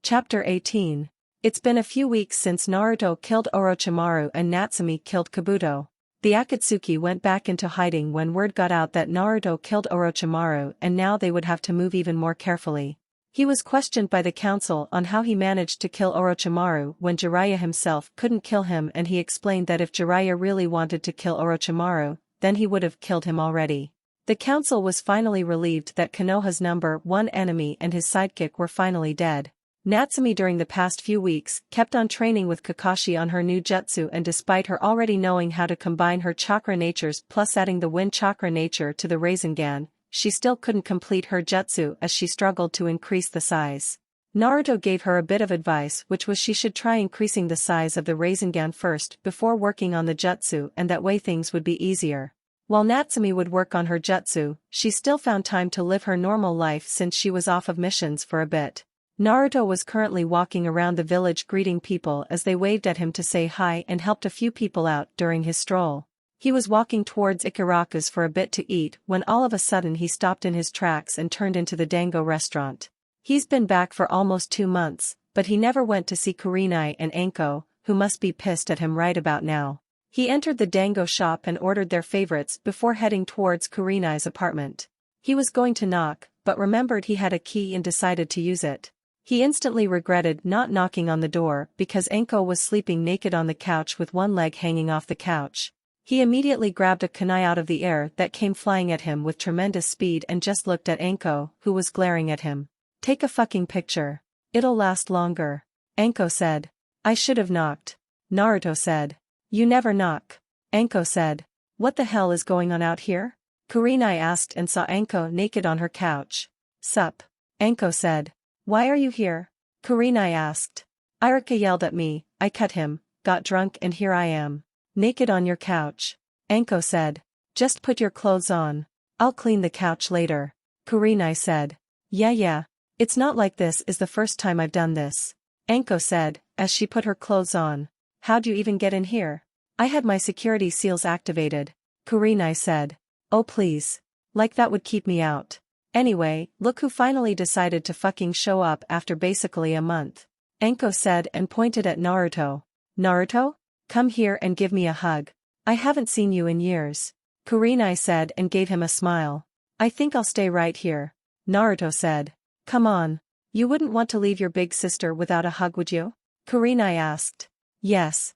Chapter 18. It's been a few weeks since Naruto killed Orochimaru and Natsumi killed Kabuto. The Akatsuki went back into hiding when word got out that Naruto killed Orochimaru, and now they would have to move even more carefully. He was questioned by the council on how he managed to kill Orochimaru when Jiraiya himself couldn't kill him, and he explained that if Jiraiya really wanted to kill Orochimaru, then he would have killed him already. The council was finally relieved that Konoha's number one enemy and his sidekick were finally dead. Natsumi during the past few weeks kept on training with Kakashi on her new jutsu, and despite her already knowing how to combine her chakra natures plus adding the wind chakra nature to the Rasengan, she still couldn't complete her jutsu as she struggled to increase the size. Naruto gave her a bit of advice, which was she should try increasing the size of the Rasengan first before working on the jutsu, and that way things would be easier. While Natsumi would work on her jutsu, she still found time to live her normal life since she was off of missions for a bit. Naruto was currently walking around the village greeting people as they waved at him to say hi and helped a few people out during his stroll. He was walking towards Ikaraku's for a bit to eat when all of a sudden he stopped in his tracks and turned into the Dango restaurant. He's been back for almost 2 months, but he never went to see Kurenai and Anko, who must be pissed at him right about now. He entered the Dango shop and ordered their favorites before heading towards Kurenai's apartment. He was going to knock, but remembered he had a key and decided to use it. He instantly regretted not knocking on the door because Anko was sleeping naked on the couch with one leg hanging off the couch. He immediately grabbed a kunai out of the air that came flying at him with tremendous speed and just looked at Anko, who was glaring at him. "Take a fucking picture. It'll last longer." Anko said. "I should have knocked." Naruto said. "You never knock." Anko said. "What the hell is going on out here?" Kurenai asked and saw Anko naked on her couch. "Sup?" Anko said. "Why are you here?" Kurenai asked. "Iruka yelled at me, I cut him, got drunk, and here I am. Naked on your couch." Anko said. "Just put your clothes on. I'll clean the couch later." Kurenai said. Yeah. It's not like this is the first time I've done this." Anko said, as she put her clothes on. "How'd you even get in here?" "I had my security seals activated." Kurenai said. "Oh please. Like that would keep me out. Anyway, look who finally decided to fucking show up after basically a month." Anko said and pointed at Naruto. "Naruto? Come here and give me a hug. I haven't seen you in years." Kurenai said and gave him a smile. "I think I'll stay right here." Naruto said. "Come on. You wouldn't want to leave your big sister without a hug, would you?" Kurenai asked. Yes,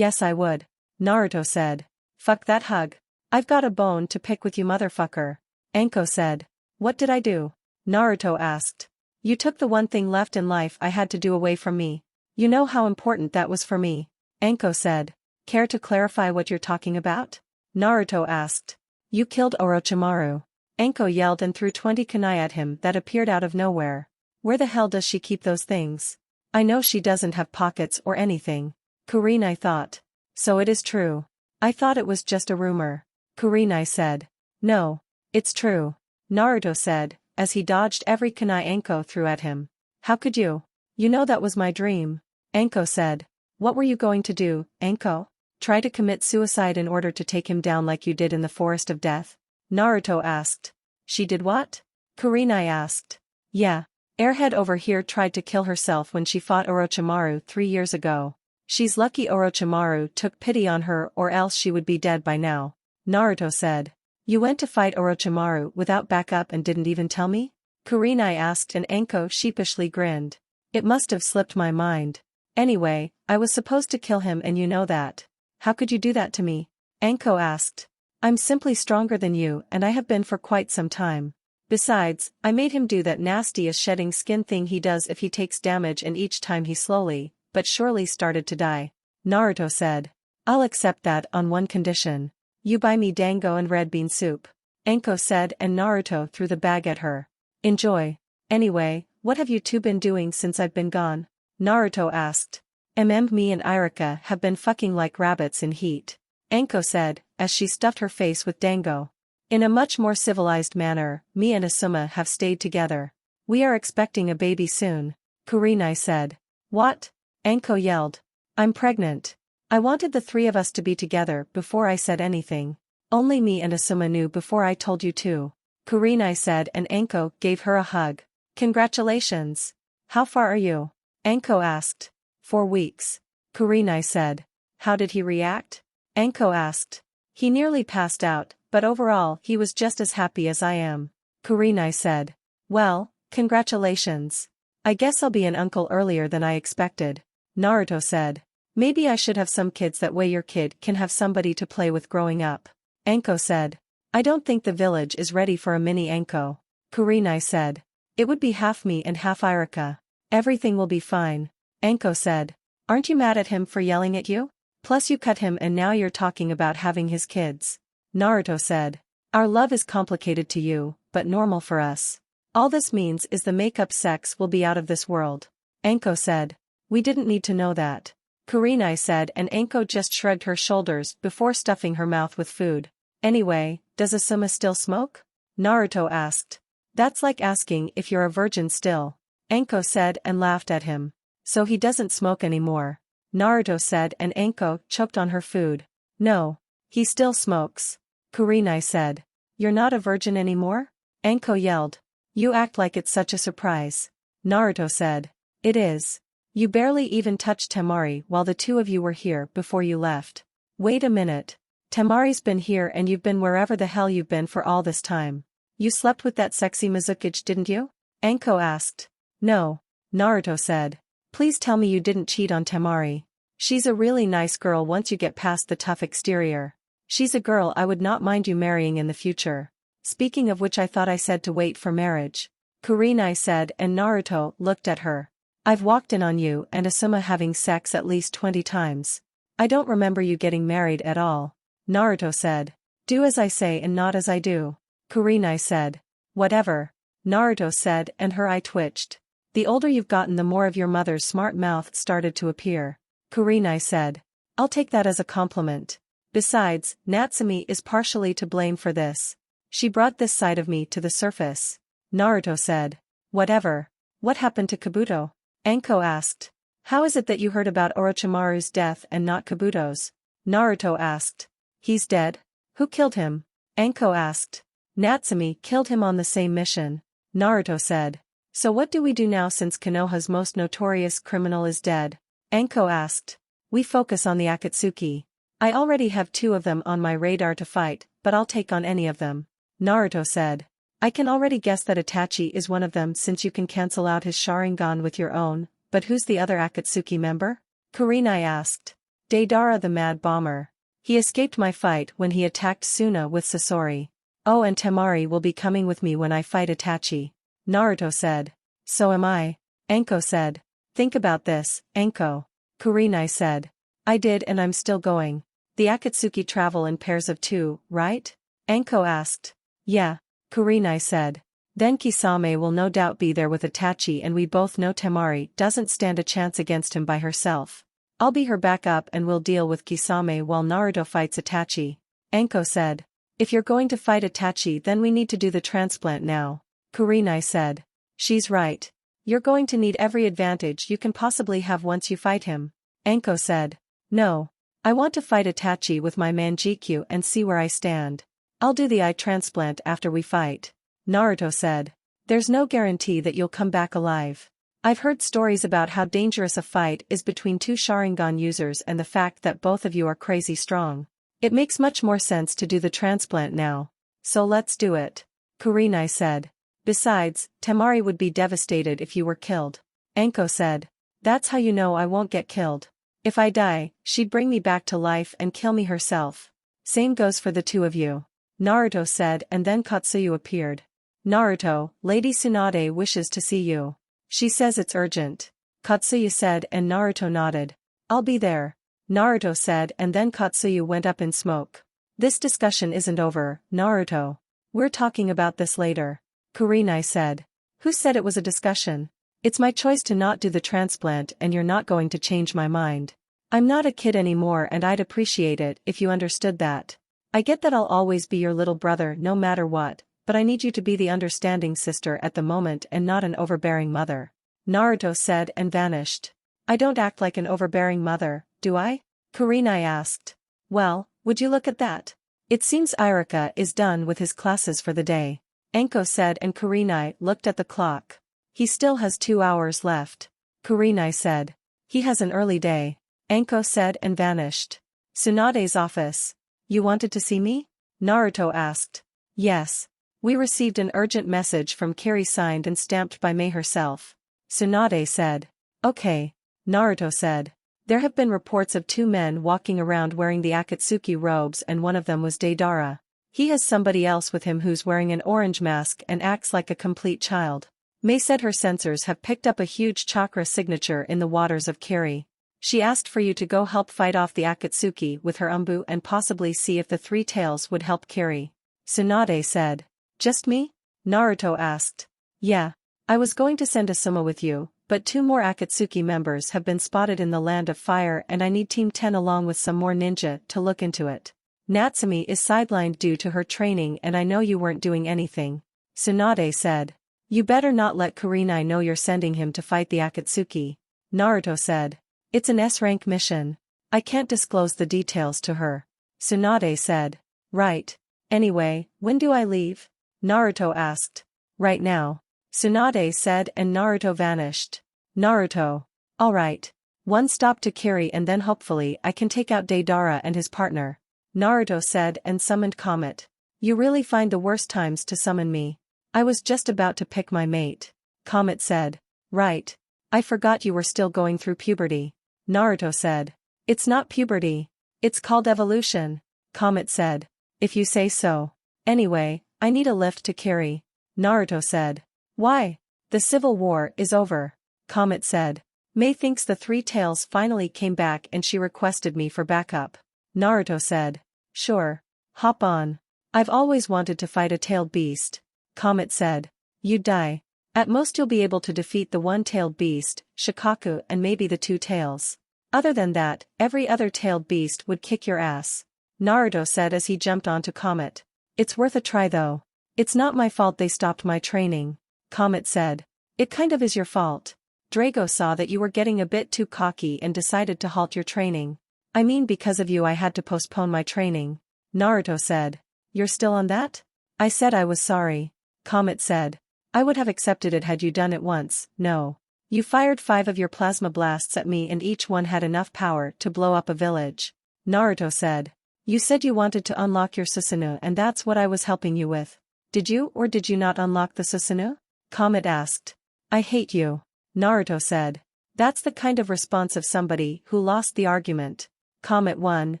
I would." Naruto said. "Fuck that hug. I've got a bone to pick with you, motherfucker." Anko said. "What did I do?" Naruto asked. "You took the one thing left in life I had to do away from me. You know how important that was for me." Anko said. "Care to clarify what you're talking about?" Naruto asked. "You killed Orochimaru." Anko yelled and threw 20 kunai at him that appeared out of nowhere. "Where the hell does she keep those things? I know she doesn't have pockets or anything." Kurenai thought. "So it is true. I thought it was just a rumor." Kurenai said. "No, it's true." Naruto said, as he dodged every kunai Anko threw at him. "How could you? You know that was my dream." Anko said. "What were you going to do, Anko? Try to commit suicide in order to take him down like you did in the Forest of Death?" Naruto asked. "She did what?" Kurenai asked. "Yeah. Airhead over here tried to kill herself when she fought Orochimaru 3 years ago. She's lucky Orochimaru took pity on her, or else she would be dead by now." Naruto said. "You went to fight Orochimaru without backup and didn't even tell me?" Kurenai asked and Anko sheepishly grinned. "It must have slipped my mind. Anyway, I was supposed to kill him and you know that. How could you do that to me?" Anko asked. "I'm simply stronger than you, and I have been for quite some time. Besides, I made him do that nasty as shedding skin thing he does if he takes damage, and each time he slowly, but surely started to die." Naruto said. "I'll accept that on one condition. You buy me dango and red bean soup." Anko said and Naruto threw the bag at her. "Enjoy. Anyway, what have you two been doing since I've been gone?" Naruto asked. Me and Iruka have been fucking like rabbits in heat." Anko said, as she stuffed her face with dango. "In a much more civilized manner, me and Asuma have stayed together. We are expecting a baby soon." Kurenai said. "What?" Anko yelled. "I'm pregnant. I wanted the 3 of us to be together before I said anything. Only me and Asuma knew before I told you too." Kurenai said and Anko gave her a hug. "Congratulations. How far are you?" Anko asked. 4 weeks. Kurenai said. How did he react? Anko asked. He nearly passed out, but overall he was just as happy as I am. Kurenai said. Well, congratulations. I guess I'll be an uncle earlier than I expected. Naruto said. Maybe I should have some kids, that way your kid can have somebody to play with growing up. Anko said. I don't think the village is ready for a mini Anko. Kurenai said. It would be half me and half Irika. Everything will be fine. Anko said. Aren't you mad at him for yelling at you? Plus you cut him and now you're talking about having his kids. Naruto said. Our love is complicated to you, but normal for us. All this means is the makeup sex will be out of this world. Anko said. We didn't need to know that. Kurenai said, and Anko just shrugged her shoulders before stuffing her mouth with food. Anyway, does Asuma still smoke? Naruto asked. That's like asking if you're a virgin still. Anko said and laughed at him. So he doesn't smoke anymore. Naruto said, and Anko choked on her food. No. He still smokes. Kurenai said. You're not a virgin anymore? Anko yelled. You act like it's such a surprise. Naruto said. It is. You barely even touched Temari while the two of you were here before you left. Wait a minute. Temari's been here and you've been wherever the hell you've been for all this time. You slept with that sexy Mizukage, didn't you? Anko asked. No. Naruto said. Please tell me you didn't cheat on Temari. She's a really nice girl once you get past the tough exterior. She's a girl I would not mind you marrying in the future. Speaking of which, I thought I said to wait for marriage. Kurenai said, and Naruto looked at her. I've walked in on you and Asuma having sex at least 20 times. I don't remember you getting married at all. Naruto said. Do as I say and not as I do. Kurenai said. Whatever. Naruto said, and her eye twitched. The older you've gotten, the more of your mother's smart mouth started to appear. Kurenai said. I'll take that as a compliment. Besides, Natsumi is partially to blame for this. She brought this side of me to the surface. Naruto said. Whatever. What happened to Kabuto? Anko asked. How is it that you heard about Orochimaru's death and not Kabuto's? Naruto asked. He's dead? Who killed him? Anko asked. Natsumi killed him on the same mission. Naruto said. So what do we do now since Konoha's most notorious criminal is dead? Anko asked. We focus on the Akatsuki. I already have 2 of them on my radar to fight, but I'll take on any of them. Naruto said. I can already guess that Itachi is one of them since you can cancel out his Sharingan with your own, but who's the other Akatsuki member? Kurenai asked. Deidara the Mad Bomber. He escaped my fight when he attacked Suna with Sasori. Oh, and Temari will be coming with me when I fight Itachi. Naruto said. So am I. Anko said. Think about this, Anko. Kurenai said. I did and I'm still going. The Akatsuki travel in pairs of 2, right? Anko asked. Yeah. Kurenai said. Then Kisame will no doubt be there with Itachi, and we both know Temari doesn't stand a chance against him by herself. I'll be her backup and we'll deal with Kisame while Naruto fights Itachi. Anko said. If you're going to fight Itachi, then we need to do the transplant now. Kurenai said. She's right. You're going to need every advantage you can possibly have once you fight him. Anko said. No. I want to fight Itachi with my Manjikyu and see where I stand. I'll do the eye transplant after we fight. Naruto said. There's no guarantee that you'll come back alive. I've heard stories about how dangerous a fight is between 2 Sharingan users and the fact that both of you are crazy strong. It makes much more sense to do the transplant now. So let's do it. Kurenai said. Besides, Temari would be devastated if you were killed. Anko said. That's how you know I won't get killed. If I die, she'd bring me back to life and kill me herself. Same goes for the 2 of you. Naruto said, and then Katsuyu appeared. Naruto, Lady Tsunade wishes to see you. She says it's urgent. Katsuyu said, and Naruto nodded. I'll be there. Naruto said, and then Katsuyu went up in smoke. This discussion isn't over, Naruto. We're talking about this later. Kurenai said. Who said it was a discussion? It's my choice to not do the transplant and you're not going to change my mind. I'm not a kid anymore and I'd appreciate it if you understood that. I get that I'll always be your little brother no matter what, but I need you to be the understanding sister at the moment and not an overbearing mother. Naruto said and vanished. I don't act like an overbearing mother, do I? Kurenai asked. Well, would you look at that? It seems Irika is done with his classes for the day. Anko said, and Kurenai looked at the clock. He still has 2 hours left. Kurenai said. He has an early day. Anko said and vanished. Tsunade's office. You wanted to see me? Naruto asked. Yes. We received an urgent message from Carrie signed and stamped by Mei herself. Tsunade said. Okay. Naruto said. There have been reports of 2 men walking around wearing the Akatsuki robes and one of them was Deidara. He has somebody else with him who's wearing an orange mask and acts like a complete child. Mei said her sensors have picked up a huge chakra signature in the waters of Carrie. She asked for you to go help fight off the Akatsuki with her umbu and possibly see if the 3 tails would help Carrie. Tsunade said. Just me? Naruto asked. Yeah. I was going to send Asuma with you, but 2 more Akatsuki members have been spotted in the Land of Fire and I need Team 10 along with some more ninja to look into it. Natsumi is sidelined due to her training and I know you weren't doing anything. Tsunade said. You better not let Kurenai know you're sending him to fight the Akatsuki. Naruto said. It's an S-rank mission. I can't disclose the details to her. Tsunade said. Right. Anyway, when do I leave? Naruto asked. Right now. Tsunade said and Naruto vanished. Naruto. Alright. One stop to Carrie and then hopefully I can take out Deidara and his partner. Naruto said and summoned Comet. You really find the worst times to summon me. I was just about to pick my mate. Comet said. Right. I forgot you were still going through puberty. Naruto said. It's not puberty. It's called evolution. Comet said. If you say so. Anyway, I need a lift to Carrie. Naruto said. Why? The civil war is over. Comet said. Mei thinks the 3 tails finally came back and she requested me for backup. Naruto said. Sure. Hop on. I've always wanted to fight a tailed beast. Comet said. You'd die. At most you'll be able to defeat the 1-tailed beast, Shikaku and maybe the 2 tails. Other than that, every other tailed beast would kick your ass. Naruto said as he jumped onto Comet. It's worth a try though. It's not my fault they stopped my training. Comet said. It kind of is your fault. Drago saw that you were getting a bit too cocky and decided to halt your training. I mean because of you I had to postpone my training. Naruto said. You're still on that? I said I was sorry. Comet said. I would have accepted it had you done it once. No. You fired 5 of your plasma blasts at me and each one had enough power to blow up a village. Naruto said. You said you wanted to unlock your Susanoo and that's what I was helping you with. Did you or did you not unlock the Susanoo? Comet asked. I hate you. Naruto said. That's the kind of response of somebody who lost the argument. Comet 1,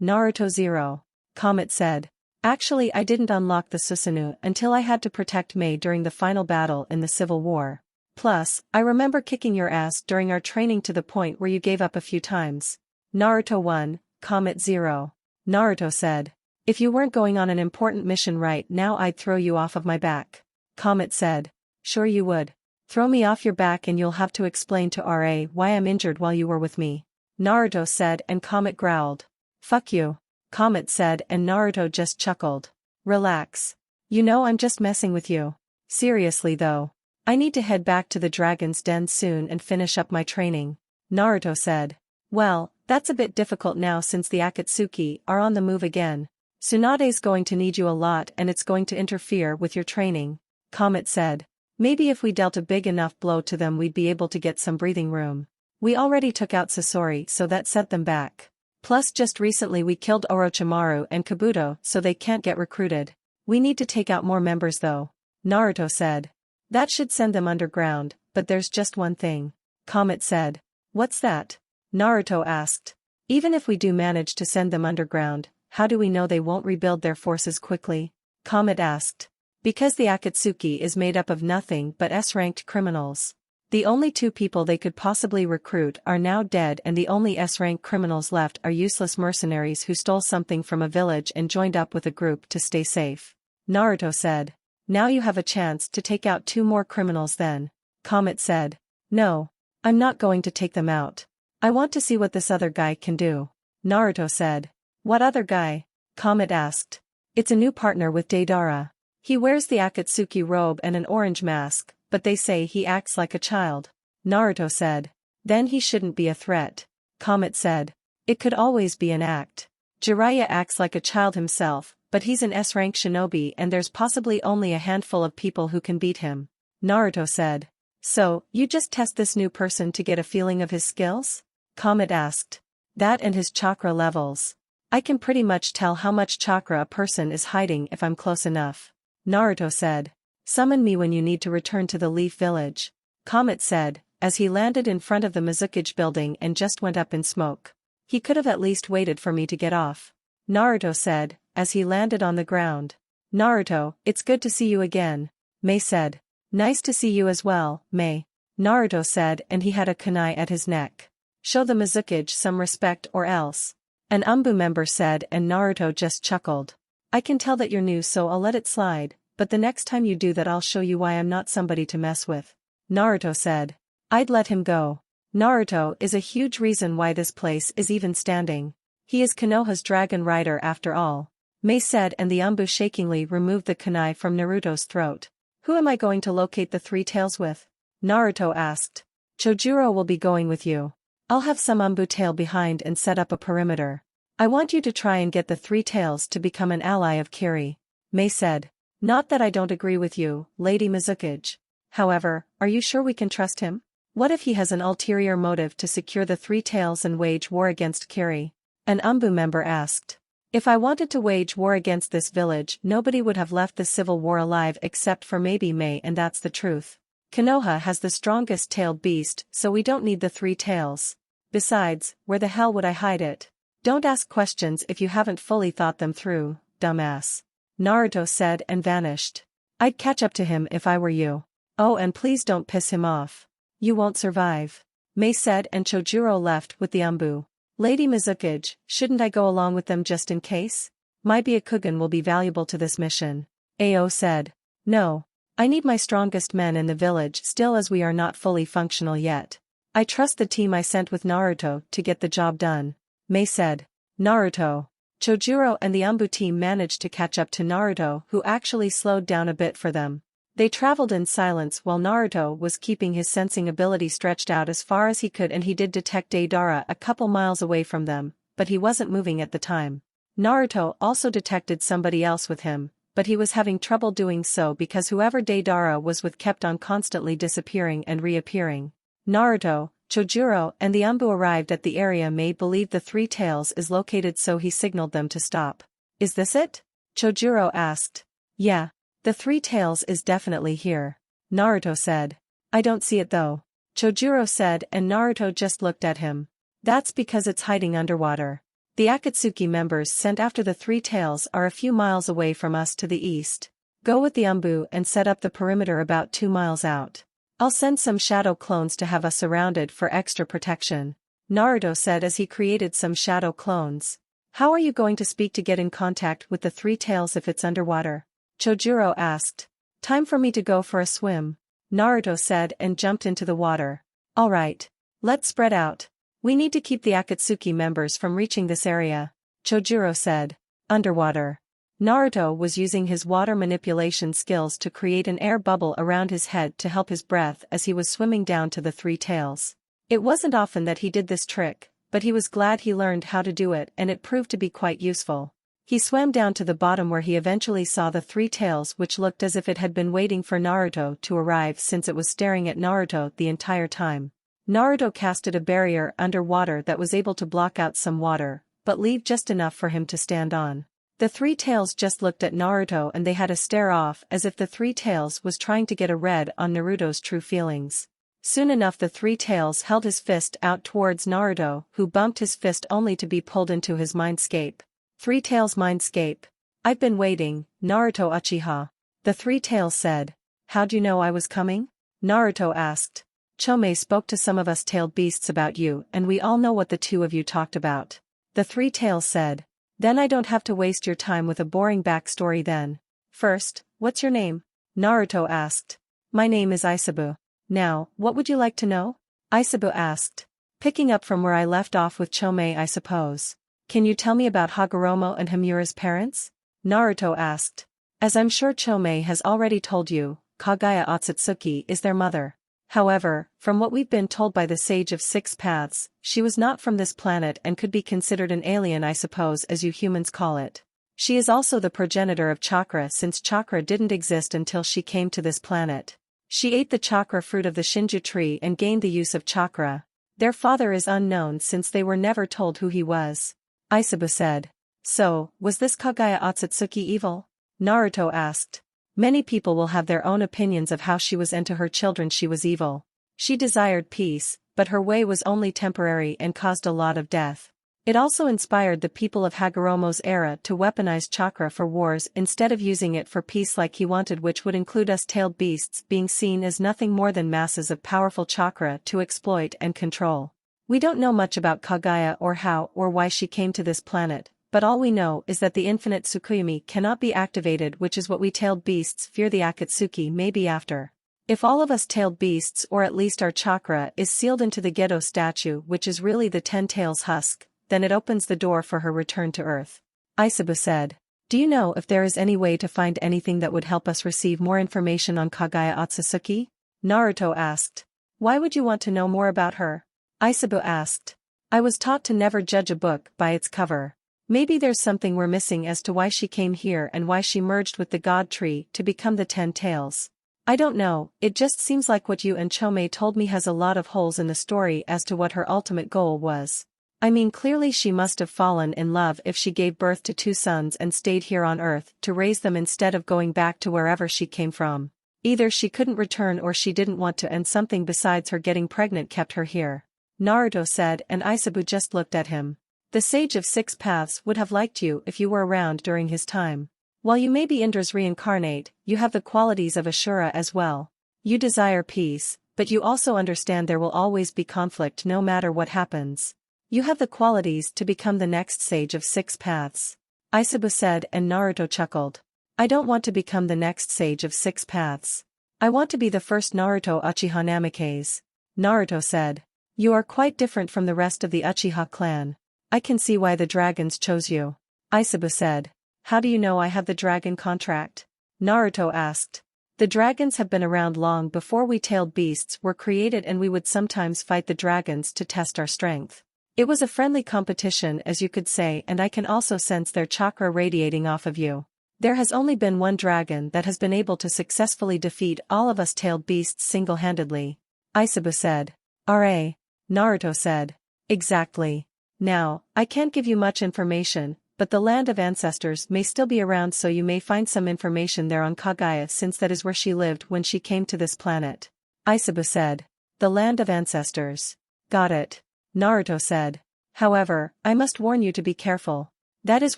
Naruto 0. Comet said. Actually I didn't unlock the Susanoo until I had to protect Mei during the final battle in the Civil War. Plus, I remember kicking your ass during our training to the point where you gave up a few times. Naruto 1, Comet 0. Naruto said. If you weren't going on an important mission right now I'd throw you off of my back. Comet said. Sure you would. Throw me off your back and you'll have to explain to RA why I'm injured while you were with me. Naruto said and Comet growled. Fuck you. Comet said and Naruto just chuckled. Relax. You know I'm just messing with you. Seriously though. I need to head back to the Dragon's Den soon and finish up my training. Naruto said. Well, that's a bit difficult now since the Akatsuki are on the move again. Tsunade's going to need you a lot and it's going to interfere with your training. Comet said. Maybe if we dealt a big enough blow to them we'd be able to get some breathing room. We already took out Sasori so that set them back. Plus just recently we killed Orochimaru and Kabuto so they can't get recruited. We need to take out more members though. Naruto said. That should send them underground, but there's just one thing. Comet said. What's that? Naruto asked. Even if we do manage to send them underground, how do we know they won't rebuild their forces quickly? Comet asked. Because the Akatsuki is made up of nothing but S-ranked criminals. The only 2 people they could possibly recruit are now dead and the only S-rank criminals left are useless mercenaries who stole something from a village and joined up with a group to stay safe. Naruto said. Now you have a chance to take out 2 more criminals then. Comet said. No. I'm not going to take them out. I want to see what this other guy can do. Naruto said. What other guy? Comet asked. It's a new partner with Deidara. He wears the Akatsuki robe and an orange mask, but they say he acts like a child. Naruto said. Then he shouldn't be a threat. Comet said. It could always be an act. Jiraiya acts like a child himself, but he's an S-rank shinobi and there's possibly only a handful of people who can beat him. Naruto said. So, you just test this new person to get a feeling of his skills? Comet asked. That and his chakra levels. I can pretty much tell how much chakra a person is hiding if I'm close enough. Naruto said. Summon me when you need to return to the Leaf Village. Comet said, as he landed in front of the Mizukage building and just went up in smoke. He could have at least waited for me to get off. Naruto said, as he landed on the ground. Naruto, it's good to see you again. Mei said. Nice to see you as well, Mei. Naruto said, and he had a kunai at his neck. Show the Mizukage some respect or else. An Umbu member said, and Naruto just chuckled. I can tell that you're new, so I'll let it slide, but the next time you do that I'll show you why I'm not somebody to mess with. Naruto said. I'd let him go. Naruto is a huge reason why this place is even standing. He is Konoha's dragon rider after all. Mei said, and the Umbu shakingly removed the kunai from Naruto's throat. Who am I going to locate the three tails with? Naruto asked. Chojuro will be going with you. I'll have some Umbu tail behind and set up a perimeter. I want you to try and get the three tails to become an ally of Kiri. Mei said. Not that I don't agree with you, Lady Mizukage. However, are you sure we can trust him? What if he has an ulterior motive to secure the three tails and wage war against Kiri? An Umbu member asked. If I wanted to wage war against this village, nobody would have left the civil war alive except for maybe Mei, and that's the truth. Konoha has the strongest tailed beast, so we don't need the three tails. Besides, where the hell would I hide it? Don't ask questions if you haven't fully thought them through, dumbass. Naruto said and vanished. I'd catch up to him if I were you. Oh, and please don't piss him off. You won't survive. Mei said, and Chojuro left with the Umbu. Lady Mizukage, shouldn't I go along with them just in case? My Byakugan will be valuable to this mission. Ao said. No. I need my strongest men in the village still, as we are not fully functional yet. I trust the team I sent with Naruto to get the job done. Mei said. Naruto. Chojuro and the Umbu team managed to catch up to Naruto, who actually slowed down a bit for them. They traveled in silence while Naruto was keeping his sensing ability stretched out as far as he could, and he did detect Deidara a couple miles away from them, but he wasn't moving at the time. Naruto also detected somebody else with him, but he was having trouble doing so because whoever Deidara was with kept on constantly disappearing and reappearing. Naruto, Chojuro and the Umbu arrived at the area Mei believed the three tails is located, so he signaled them to stop. Is this it? Chojuro asked. Yeah. The three tails is definitely here. Naruto said. I don't see it though. Chojuro said, and Naruto just looked at him. That's because it's hiding underwater. The Akatsuki members sent after the three tails are a few miles away from us to the east. Go with the Umbu and set up the perimeter about 2 miles out. I'll send some shadow clones to have us surrounded for extra protection. Naruto said as he created some shadow clones. How are you going to speak to get in contact with the three tails if it's underwater? Chojuro asked. Time for me to go for a swim. Naruto said and jumped into the water. Alright. Let's spread out. We need to keep the Akatsuki members from reaching this area. Chojuro said. Underwater. Naruto was using his water manipulation skills to create an air bubble around his head to help his breath as he was swimming down to the three tails. It wasn't often that he did this trick, but he was glad he learned how to do it, and it proved to be quite useful. He swam down to the bottom where he eventually saw the three tails, which looked as if it had been waiting for Naruto to arrive since it was staring at Naruto the entire time. Naruto casted a barrier underwater that was able to block out some water, but leave just enough for him to stand on. The three tails just looked at Naruto and they had a stare off as if the three tails was trying to get a read on Naruto's true feelings. Soon enough the three tails held his fist out towards Naruto, who bumped his fist only to be pulled into his mindscape. Three tails mindscape. I've been waiting, Naruto Uchiha. The three tails said. How'd you know I was coming? Naruto asked. Chomei spoke to some of us tailed beasts about you, and we all know what the two of you talked about. The three tails said. Then I don't have to waste your time with a boring backstory then. First, what's your name? Naruto asked. My name is Isabu. Now, what would you like to know? Isabu asked. Picking up from where I left off with Chomei, I suppose. Can you tell me about Hagoromo and Himura's parents? Naruto asked. As I'm sure Chomei has already told you, Kagaya Otsutsuki is their mother. However, from what we've been told by the Sage of Six Paths, she was not from this planet and could be considered an alien, I suppose, as you humans call it. She is also the progenitor of chakra, since chakra didn't exist until she came to this planet. She ate the chakra fruit of the Shinju tree and gained the use of chakra. Their father is unknown since they were never told who he was. Isabu said. So, was this Kagaya Otsutsuki evil? Naruto asked. Many people will have their own opinions of how she was, and to her children she was evil. She desired peace, but her way was only temporary and caused a lot of death. It also inspired the people of Hagoromo's era to weaponize chakra for wars instead of using it for peace like he wanted, which would include us tailed beasts being seen as nothing more than masses of powerful chakra to exploit and control. We don't know much about Kagaya or how or why she came to this planet, but all we know is that the infinite Tsukuyomi cannot be activated, which is what we tailed beasts fear the Akatsuki may be after. If all of us tailed beasts, or at least our chakra, is sealed into the Gedo statue, which is really the 10 tails husk, then it opens the door for her return to Earth. Isabu said. Do you know if there is any way to find anything that would help us receive more information on Kagaya Otsutsuki? Naruto asked. Why would you want to know more about her? Isabu asked. I was taught to never judge a book by its cover. Maybe there's something we're missing as to why she came here and why she merged with the God Tree to become the 10 tails. I don't know, it just seems like what you and Chome told me has a lot of holes in the story as to what her ultimate goal was. I mean, clearly she must have fallen in love if she gave birth to 2 sons and stayed here on Earth to raise them instead of going back to wherever she came from. Either she couldn't return or she didn't want to, and something besides her getting pregnant kept her here. Naruto said, and Isabu just looked at him. The Sage of 6 Paths would have liked you if you were around during his time. While you may be Indra's reincarnate, you have the qualities of Ashura as well. You desire peace, but you also understand there will always be conflict no matter what happens. You have the qualities to become the next Sage of 6 Paths. Isabu said, and Naruto chuckled. I don't want to become the next Sage of 6 Paths. I want to be the first Naruto Uchiha Namikaze. Naruto said. You are quite different from the rest of the Uchiha clan. I can see why the dragons chose you. Isabu said. How do you know I have the dragon contract? Naruto asked. The dragons have been around long before we tailed beasts were created, and we would sometimes fight the dragons to test our strength. It was a friendly competition, as you could say, and I can also sense their chakra radiating off of you. There has only been one dragon that has been able to successfully defeat all of us tailed beasts single-handedly. Isabu said. R.A. Naruto said. Exactly. Now, I can't give you much information, but the Land of Ancestors may still be around, so you may find some information there on Kagaya, since that is where she lived when she came to this planet. Isabu said. The Land of Ancestors. Got it. Naruto said. However, I must warn you to be careful. That is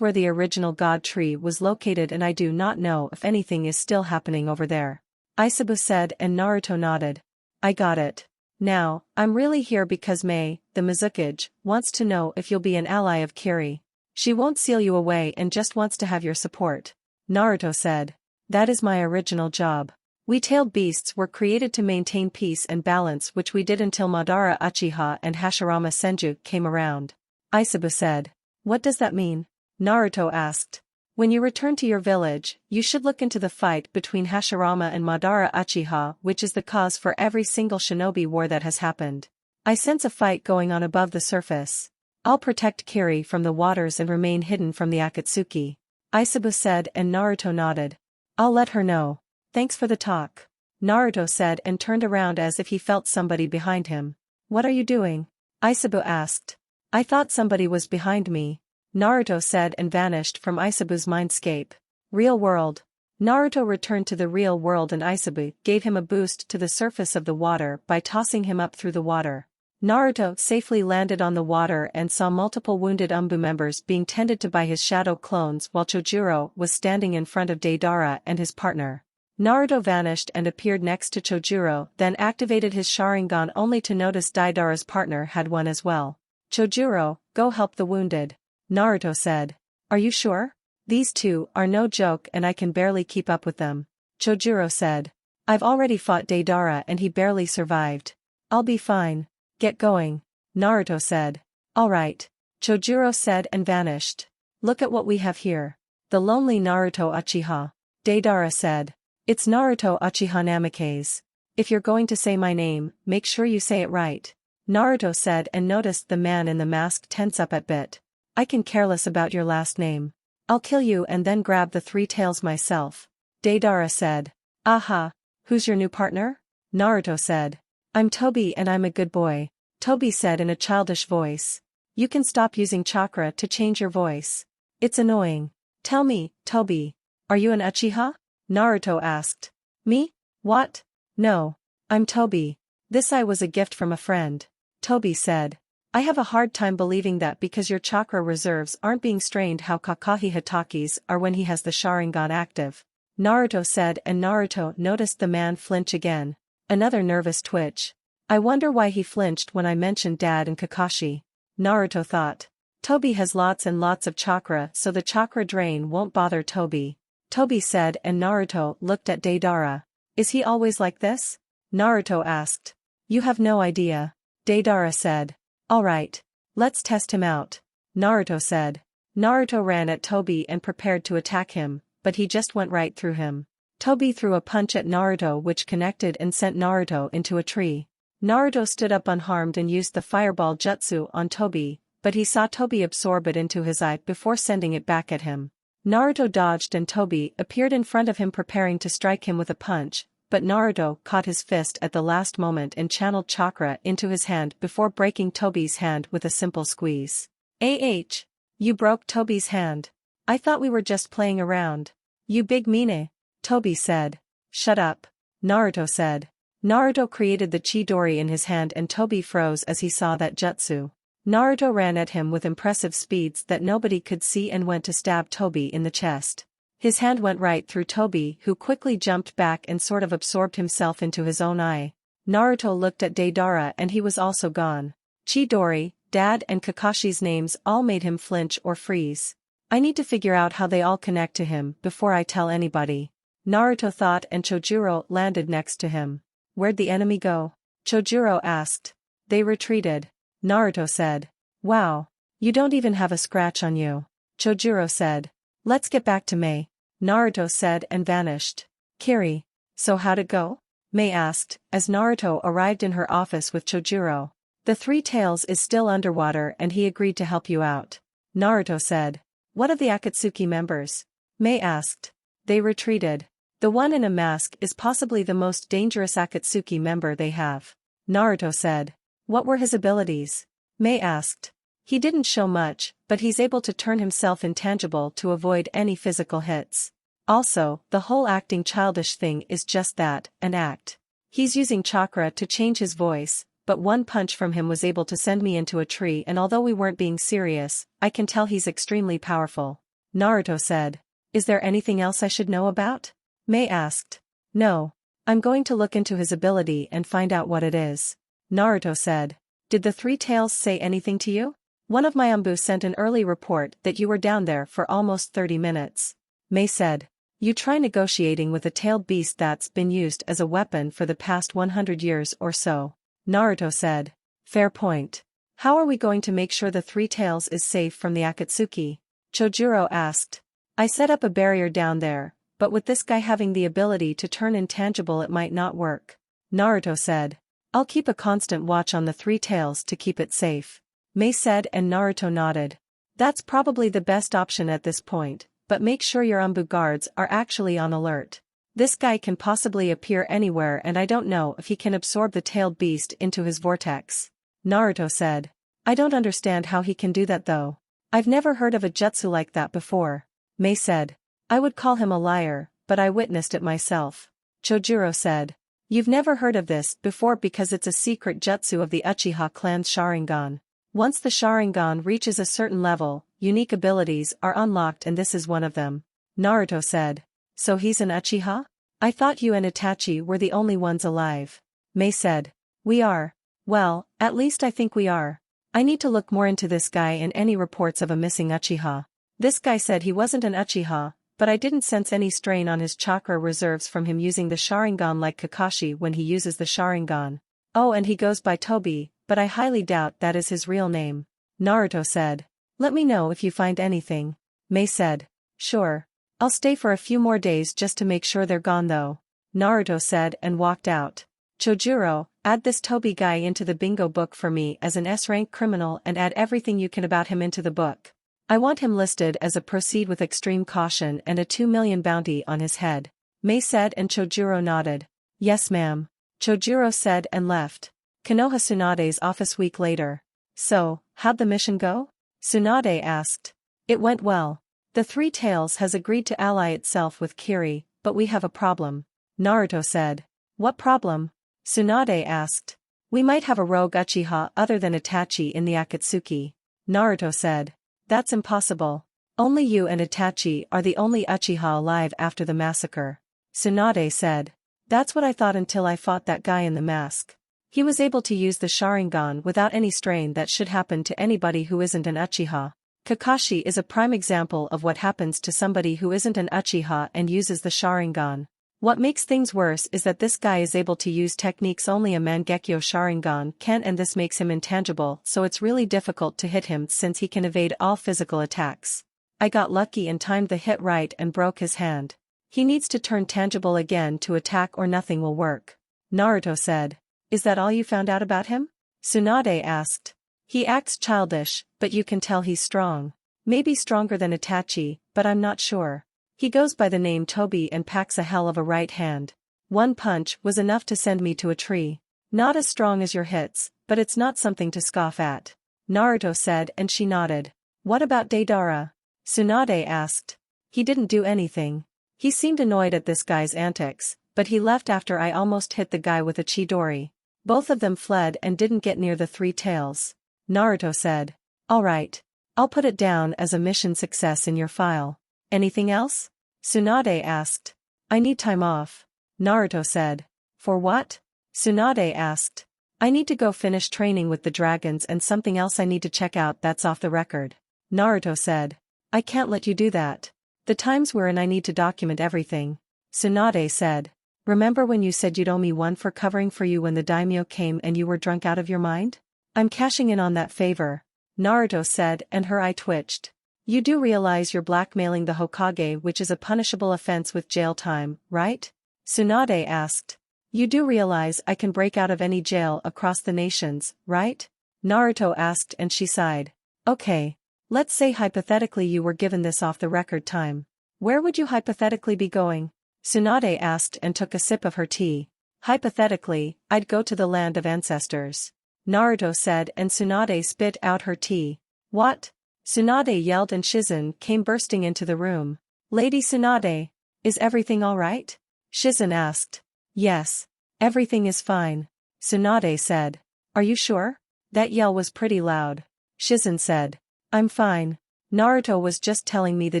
where the original God Tree was located, and I do not know if anything is still happening over there. Isabu said, and Naruto nodded. I got it. Now, I'm really here because Mei, the Mizukage, wants to know if you'll be an ally of Kiri. She won't seal you away and just wants to have your support. Naruto said. That is my original job. We tailed beasts were created to maintain peace and balance, which we did until Madara Uchiha and Hashirama Senju came around. Isabu said. What does that mean? Naruto asked. When you return to your village, you should look into the fight between Hashirama and Madara Uchiha, which is the cause for every single shinobi war that has happened. I sense a fight going on above the surface. I'll protect Kiri from the waters and remain hidden from the Akatsuki. Isabu said, and Naruto nodded. I'll let her know. Thanks for the talk. Naruto said and turned around as if he felt somebody behind him. What are you doing? Isabu asked. I thought somebody was behind me. Naruto said and vanished from Isabu's mindscape. Real world. Naruto returned to the real world, and Isabu gave him a boost to the surface of the water by tossing him up through the water. Naruto safely landed on the water and saw multiple wounded Umbu members being tended to by his shadow clones, while Chojuro was standing in front of Deidara and his partner. Naruto vanished and appeared next to Chojuro, then activated his Sharingan only to notice Deidara's partner had one as well. Chojuro, go help the wounded. Naruto said. Are you sure? These two are no joke and I can barely keep up with them. Chojuro said. I've already fought Deidara and he barely survived. I'll be fine. Get going. Naruto said. Alright. Chojuro said and vanished. Look at what we have here. The lonely Naruto Uchiha. Deidara said. It's Naruto Uchiha Namikaze. If you're going to say my name, make sure you say it right. Naruto said and noticed the man in the mask tense up a bit. I can care less about your last name. I'll kill you and then grab the 3 tails myself. Deidara said. Aha. Who's your new partner? Naruto said. I'm Toby and I'm a good boy, Toby said in a childish voice. You can stop using chakra to change your voice. It's annoying. Tell me, Toby. Are you an Uchiha? Naruto asked. Me? What? No. I'm Toby. This eye was a gift from a friend, Toby said. I have a hard time believing that because your chakra reserves aren't being strained how Kakashi Hataki's are when he has the Sharingan active. Naruto said, and Naruto noticed the man flinch again. Another nervous twitch. I wonder why he flinched when I mentioned Dad and Kakashi. Naruto thought. Toby has lots and lots of chakra so the chakra drain won't bother Toby. Toby said, and Naruto looked at Deidara. Is he always like this? Naruto asked. You have no idea. Deidara said. Alright. Let's test him out. Naruto said. Naruto ran at Toby and prepared to attack him, but he just went right through him. Toby threw a punch at Naruto which connected and sent Naruto into a tree. Naruto stood up unharmed and used the fireball jutsu on Toby, but he saw Toby absorb it into his eye before sending it back at him. Naruto dodged and Toby appeared in front of him preparing to strike him with a punch, but Naruto caught his fist at the last moment and channeled chakra into his hand before breaking Toby's hand with a simple squeeze. You broke Toby's hand. I thought we were just playing around. You big meanie, Toby said. Shut up, Naruto said. Naruto created the Chidori in his hand and Toby froze as he saw that jutsu. Naruto ran at him with impressive speeds that nobody could see and went to stab Toby in the chest. His hand went right through Toby who quickly jumped back and sort of absorbed himself into his own eye. Naruto looked at Deidara and he was also gone. Chidori, Dad and Kakashi's names all made him flinch or freeze. I need to figure out how they all connect to him before I tell anybody. Naruto thought and Chojuro landed next to him. Where'd the enemy go? Chojuro asked. They retreated. Naruto said. Wow. You don't even have a scratch on you. Chojuro said. Let's get back to Mei. Naruto said and vanished. Kiri. So how'd it go? Mei asked, as Naruto arrived in her office with Chojuro. The Three Tails is still underwater and he agreed to help you out. Naruto said. What of the Akatsuki members? Mei asked. They retreated. The one in a mask is possibly the most dangerous Akatsuki member they have. Naruto said. What were his abilities? Mei asked. He didn't show much, but he's able to turn himself intangible to avoid any physical hits. Also, the whole acting childish thing is just that, an act. He's using chakra to change his voice, but one punch from him was able to send me into a tree and although we weren't being serious, I can tell he's extremely powerful. Naruto said. Is there anything else I should know about? Mei asked. No. I'm going to look into his ability and find out what it is. Naruto said. Did the Three Tails say anything to you? One of my Ambu sent an early report that you were down there for almost 30 minutes. Mei said. You try negotiating with a tailed beast that's been used as a weapon for the past 100 years or so. Naruto said. Fair point. How are we going to make sure the Three Tails is safe from the Akatsuki? Chojuro asked. I set up a barrier down there, but with this guy having the ability to turn intangible it might not work. Naruto said. I'll keep a constant watch on the Three Tails to keep it safe. Mei said and Naruto nodded. That's probably the best option at this point, but make sure your Ambu guards are actually on alert. This guy can possibly appear anywhere and I don't know if he can absorb the tailed beast into his vortex. Naruto said. I don't understand how he can do that though. I've never heard of a jutsu like that before. Mei said. I would call him a liar, but I witnessed it myself. Chojuro said. You've never heard of this before because it's a secret jutsu of the Uchiha clan's Sharingan. Once the Sharingan reaches a certain level, unique abilities are unlocked and this is one of them. Naruto said. So he's an Uchiha? I thought you and Itachi were the only ones alive. Mei said. We are. Well, at least I think we are. I need to look more into this guy and any reports of a missing Uchiha. This guy said he wasn't an Uchiha, but I didn't sense any strain on his chakra reserves from him using the Sharingan like Kakashi when he uses the Sharingan. Oh, and he goes by Toby, but I highly doubt that is his real name. Naruto said. Let me know if you find anything. Mei said. Sure. I'll stay for a few more days just to make sure they're gone though. Naruto said and walked out. Chojuro, add this Toby guy into the bingo book for me as an S-rank criminal and add everything you can about him into the book. I want him listed as a proceed with extreme caution and a 2 million bounty on his head. Mei said and Chojuro nodded. Yes ma'am. Chojuro said and left. Konoha Tsunade's office week later. So, how'd the mission go? Tsunade asked. It went well. The Three Tails has agreed to ally itself with Kiri, but we have a problem. Naruto said. What problem? Tsunade asked. We might have a rogue Uchiha other than Itachi in the Akatsuki. Naruto said. That's impossible. Only you and Itachi are the only Uchiha alive after the massacre. Tsunade said. That's what I thought until I fought that guy in the mask. He was able to use the Sharingan without any strain that should happen to anybody who isn't an Uchiha. Kakashi is a prime example of what happens to somebody who isn't an Uchiha and uses the Sharingan. What makes things worse is that this guy is able to use techniques only a Mangekyo Sharingan can, and this makes him intangible, so it's really difficult to hit him since he can evade all physical attacks. I got lucky and timed the hit right and broke his hand. He needs to turn tangible again to attack or nothing will work. Naruto said. Is that all you found out about him? Tsunade asked. He acts childish, but you can tell he's strong. Maybe stronger than Itachi, but I'm not sure. He goes by the name Tobi and packs a hell of a right hand. One punch was enough to send me to a tree. Not as strong as your hits, but it's not something to scoff at. Naruto said and she nodded. What about Deidara? Tsunade asked. He didn't do anything. He seemed annoyed at this guy's antics, but he left after I almost hit the guy with a Chidori. Both of them fled and didn't get near the Three Tails. Naruto said. Alright. I'll put it down as a mission success in your file. Anything else? Tsunade asked. I need time off. Naruto said. For what? Tsunade asked. I need to go finish training with the dragons and something else I need to check out that's off the record. Naruto said. I can't let you do that. The times we're in I need to document everything. Tsunade said. Remember when you said you'd owe me one for covering for you when the daimyo came and you were drunk out of your mind? I'm cashing in on that favor. Naruto said and her eye twitched. You do realize you're blackmailing the Hokage, which is a punishable offense with jail time, right? Tsunade asked. You do realize I can break out of any jail across the nations, right? Naruto asked and she sighed. Okay. Let's say hypothetically you were given this off the record time. Where would you hypothetically be going? Tsunade asked and took a sip of her tea. Hypothetically, I'd go to the land of ancestors. Naruto said and Tsunade spit out her tea. What? Tsunade yelled and Shizen came bursting into the room. Lady Tsunade, is everything alright? Shizen asked. Yes. Everything is fine. Tsunade said. Are you sure? That yell was pretty loud. Shizen said. I'm fine. Naruto was just telling me the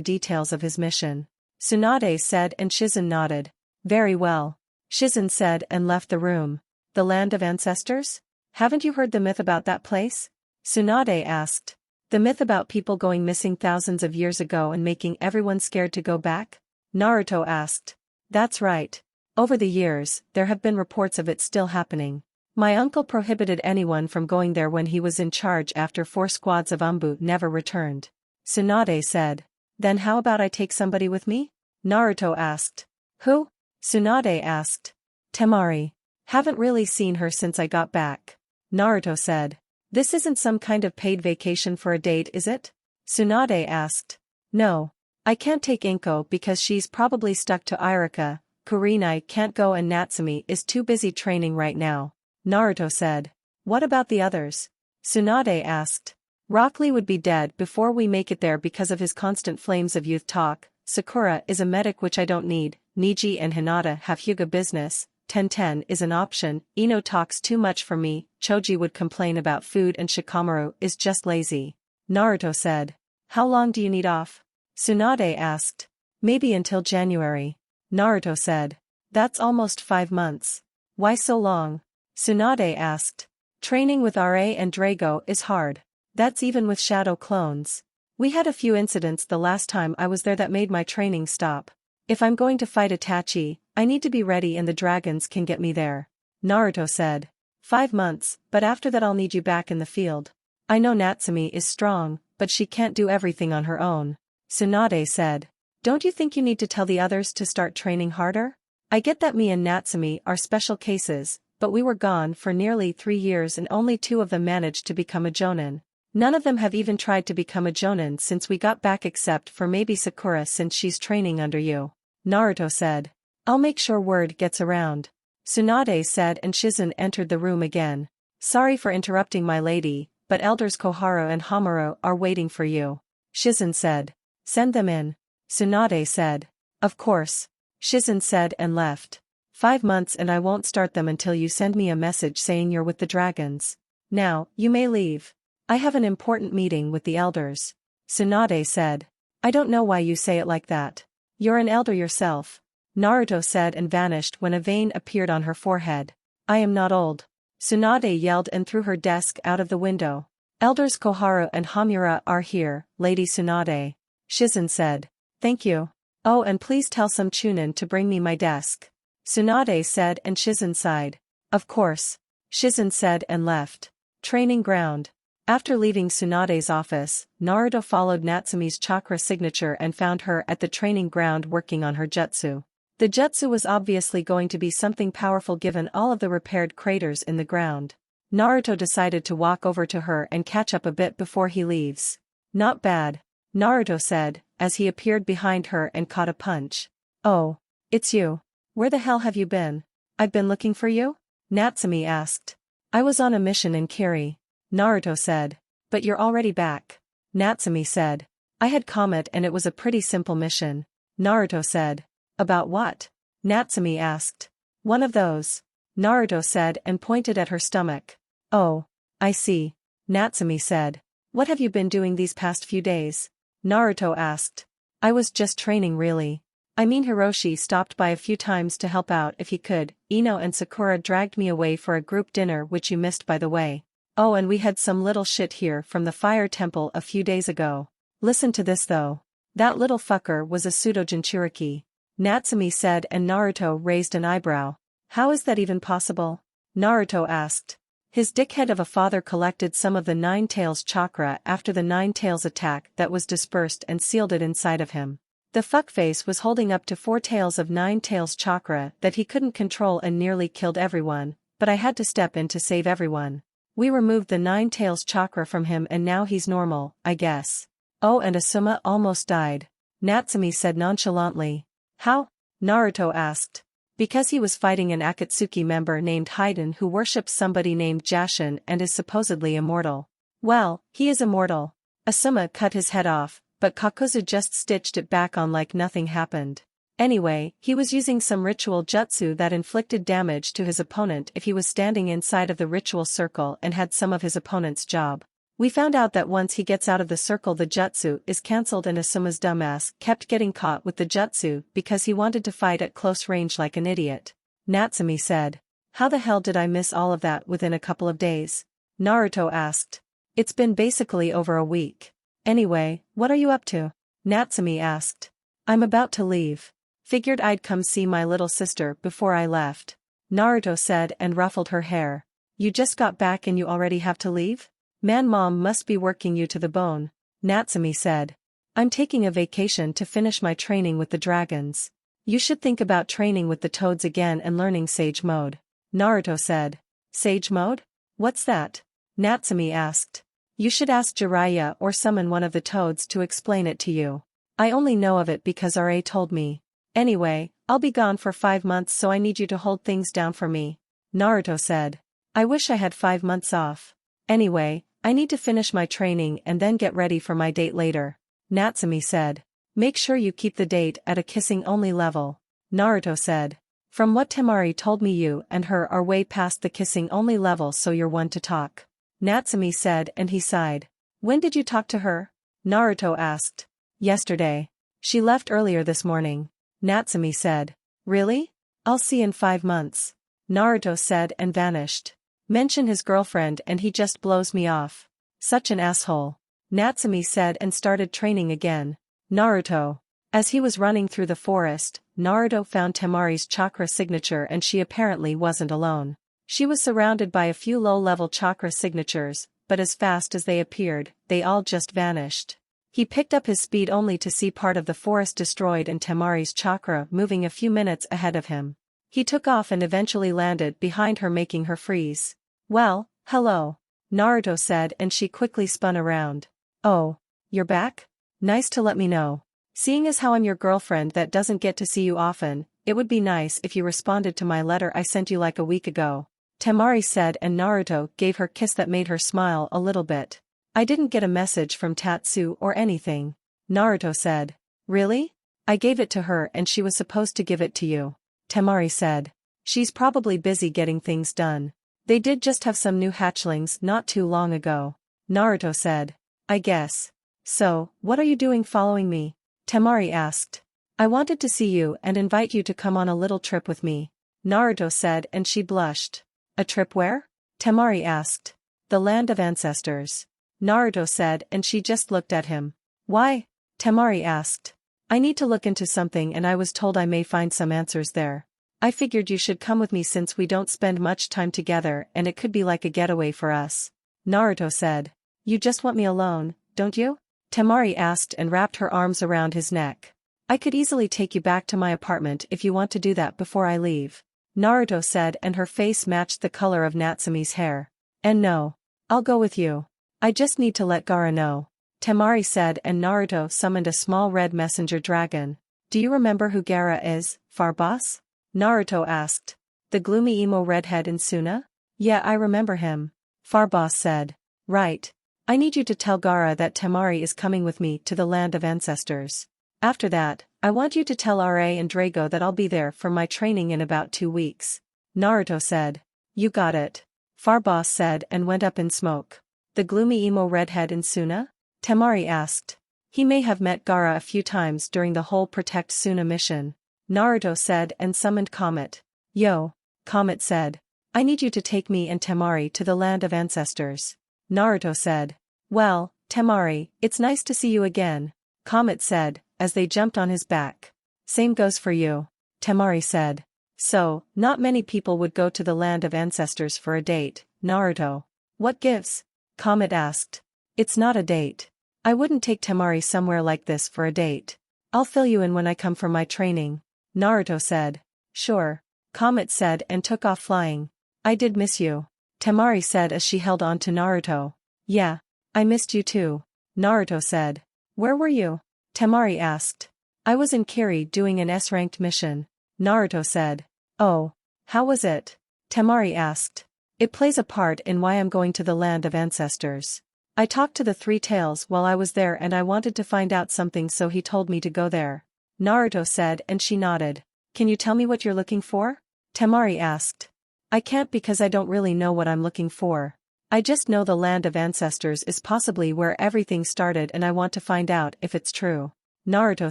details of his mission. Tsunade said and Shizen nodded. Very well. Shizen said and left the room. The land of ancestors? Haven't you heard the myth about that place? Tsunade asked. The myth about people going missing thousands of years ago and making everyone scared to go back? Naruto asked. That's right. Over the years, there have been reports of it still happening. My uncle prohibited anyone from going there when he was in charge after 4 squads of Umbu never returned. Tsunade said. Then how about I take somebody with me? Naruto asked. Who? Tsunade asked. Temari. Haven't really seen her since I got back. Naruto said. This isn't some kind of paid vacation for a date, is it? Tsunade asked. No. I can't take Inko because she's probably stuck to Irika, Kurenai can't go and Natsumi is too busy training right now. Naruto said. What about the others? Tsunade asked. Rock Lee would be dead before we make it there because of his constant flames of youth talk. Sakura is a medic which I don't need. Niji and Hinata have Hyuga business. Tenten is an option. Ino talks too much for me. Choji would complain about food and Shikamaru is just lazy. Naruto said. How long do you need off? Tsunade asked. Maybe until January. Naruto said. That's almost 5 months. Why so long? Tsunade asked. Training with RA and Drago is hard. That's even with shadow clones. We had a few incidents the last time I was there that made my training stop. If I'm going to fight Itachi, I need to be ready and the dragons can get me there. Naruto said. 5 months, but after that I'll need you back in the field. I know Natsumi is strong, but she can't do everything on her own. Tsunade said. Don't you think you need to tell the others to start training harder? I get that me and Natsumi are special cases, but we were gone for nearly 3 years and only 2 of them managed to become a jonin. None of them have even tried to become a jonin since we got back except for maybe Sakura since she's training under you. Naruto said. I'll make sure word gets around. Tsunade said, and Shizen entered the room again. Sorry for interrupting, my lady, but elders Koharu and Hamaru are waiting for you. Shizen said. Send them in. Tsunade said. Of course. Shizen said and left. 5 months and I won't start them until you send me a message saying you're with the dragons. Now, you may leave. I have an important meeting with the elders. Tsunade said. I don't know why you say it like that. You're an elder yourself. Naruto said and vanished when a vein appeared on her forehead. I am not old. Tsunade yelled and threw her desk out of the window. Elders Koharu and Hamura are here, Lady Tsunade. Shizen said. Thank you. Oh, and please tell some Chunin to bring me my desk. Tsunade said, and Shizen sighed. Of course. Shizen said and left. Training ground. After leaving Tsunade's office, Naruto followed Natsume's chakra signature and found her at the training ground working on her jutsu. The jutsu was obviously going to be something powerful given all of the repaired craters in the ground. Naruto decided to walk over to her and catch up a bit before he leaves. Not bad. Naruto said, as he appeared behind her and caught a punch. Oh. It's you. Where the hell have you been? I've been looking for you? Natsume asked. I was on a mission in Kiri. Naruto said. But you're already back. Natsume said. I had Comet and it was a pretty simple mission. Naruto said. About what? Natsume asked. One of those. Naruto said and pointed at her stomach. Oh. I see. Natsume said. What have you been doing these past few days? Naruto asked. I was just training really. I mean Hiroshi stopped by a few times to help out if he could. Ino and Sakura dragged me away for a group dinner which you missed by the way. Oh, and we had some little shit here from the fire temple a few days ago. Listen to this though. That little fucker was a pseudo Jinchuriki. Natsume said and Naruto raised an eyebrow. How is that even possible? Naruto asked. His dickhead of a father collected some of the Nine Tails chakra after the Nine Tails attack that was dispersed and sealed it inside of him. The fuckface was holding up to 4 tails of Nine Tails chakra that he couldn't control and nearly killed everyone, but I had to step in to save everyone. We removed the Nine Tails chakra from him and now he's normal, I guess. Oh, and Asuma almost died. Natsume said nonchalantly. How? Naruto asked. Because he was fighting an Akatsuki member named Haiden who worships somebody named Jashin and is supposedly immortal. Well, he is immortal. Asuma cut his head off, but Kakuzu just stitched it back on like nothing happened. Anyway, he was using some ritual jutsu that inflicted damage to his opponent if he was standing inside of the ritual circle and had some of his opponent's job. We found out that once he gets out of the circle the jutsu is cancelled and Asuma's dumbass kept getting caught with the jutsu because he wanted to fight at close range like an idiot. Natsume said. How the hell did I miss all of that within a couple of days? Naruto asked. It's been basically over a week. Anyway, what are you up to? Natsume asked. I'm about to leave. Figured I'd come see my little sister before I left. Naruto said and ruffled her hair. You just got back and you already have to leave? Man, mom must be working you to the bone. Natsume said. I'm taking a vacation to finish my training with the dragons. You should think about training with the toads again and learning Sage Mode. Naruto said. Sage Mode? What's that? Natsume asked. You should ask Jiraiya or summon one of the toads to explain it to you. I only know of it because RA told me. Anyway, I'll be gone for 5 months so I need you to hold things down for me. Naruto said. I wish I had 5 months off. Anyway, I need to finish my training and then get ready for my date later. Natsume said. Make sure you keep the date at a kissing-only level. Naruto said. From what Temari told me you and her are way past the kissing-only level so you're one to talk. Natsume said and he sighed. When did you talk to her? Naruto asked. Yesterday. She left earlier this morning. Natsume said. Really? I'll see in 5 months. Naruto said and vanished. Mention his girlfriend and he just blows me off. Such an asshole. Natsume said and started training again. Naruto. As he was running through the forest, Naruto found Temari's chakra signature and she apparently wasn't alone. She was surrounded by a few low-level chakra signatures, but as fast as they appeared, they all just vanished. He picked up his speed only to see part of the forest destroyed and Temari's chakra moving a few minutes ahead of him. He took off and eventually landed behind her making her freeze. Well, hello. Naruto said and she quickly spun around. Oh, you're back? Nice to let me know. Seeing as how I'm your girlfriend that doesn't get to see you often, it would be nice if you responded to my letter I sent you like a week ago. Temari said, and Naruto gave her a kiss that made her smile a little bit. I didn't get a message from Tatsu or anything. Naruto said. Really? I gave it to her and she was supposed to give it to you. Temari said. She's probably busy getting things done. They did just have some new hatchlings not too long ago. Naruto said. I guess. So, what are you doing following me? Temari asked. I wanted to see you and invite you to come on a little trip with me. Naruto said, and she blushed. A trip where? Temari asked. The land of ancestors. Naruto said, and she just looked at him. Why? Temari asked. I need to look into something and I was told I may find some answers there. I figured you should come with me since we don't spend much time together and it could be like a getaway for us. Naruto said. You just want me alone, don't you? Temari asked and wrapped her arms around his neck. I could easily take you back to my apartment if you want to do that before I leave. Naruto said, and her face matched the color of Natsume's hair. And no. I'll go with you. I just need to let Gaara know. Temari said, and Naruto summoned a small red messenger dragon. Do you remember who Gaara is, Farboss? Naruto asked. The gloomy emo redhead in Suna? Yeah, I remember him. Farboss said. Right. I need you to tell Gaara that Temari is coming with me to the land of ancestors. After that, I want you to tell RA and Drago that I'll be there for my training in about 2 weeks. Naruto said. You got it. Farboss said and went up in smoke. The gloomy emo redhead in Suna? Temari asked. He may have met Gaara a few times during the whole Protect Suna mission. Naruto said and summoned Comet. Yo. Comet said. I need you to take me and Temari to the land of ancestors. Naruto said. Well, Temari, it's nice to see you again. Comet said, as they jumped on his back. Same goes for you. Temari said. So, not many people would go to the land of ancestors for a date, Naruto. What gives? Comet asked. It's not a date. I wouldn't take Temari somewhere like this for a date. I'll fill you in when I come for my training. Naruto said. Sure. Comet said and took off flying. I did miss you. Temari said as she held on to Naruto. Yeah. I missed you too. Naruto said. Where were you? Temari asked. I was in Kiri doing an S-ranked mission. Naruto said. Oh. How was it? Temari asked. It plays a part in why I'm going to the land of ancestors. I talked to the Three Tails while I was there and I wanted to find out something so he told me to go there. Naruto said and she nodded. Can you tell me what you're looking for? Temari asked. I can't because I don't really know what I'm looking for. I just know the land of ancestors is possibly where everything started and I want to find out if it's true. Naruto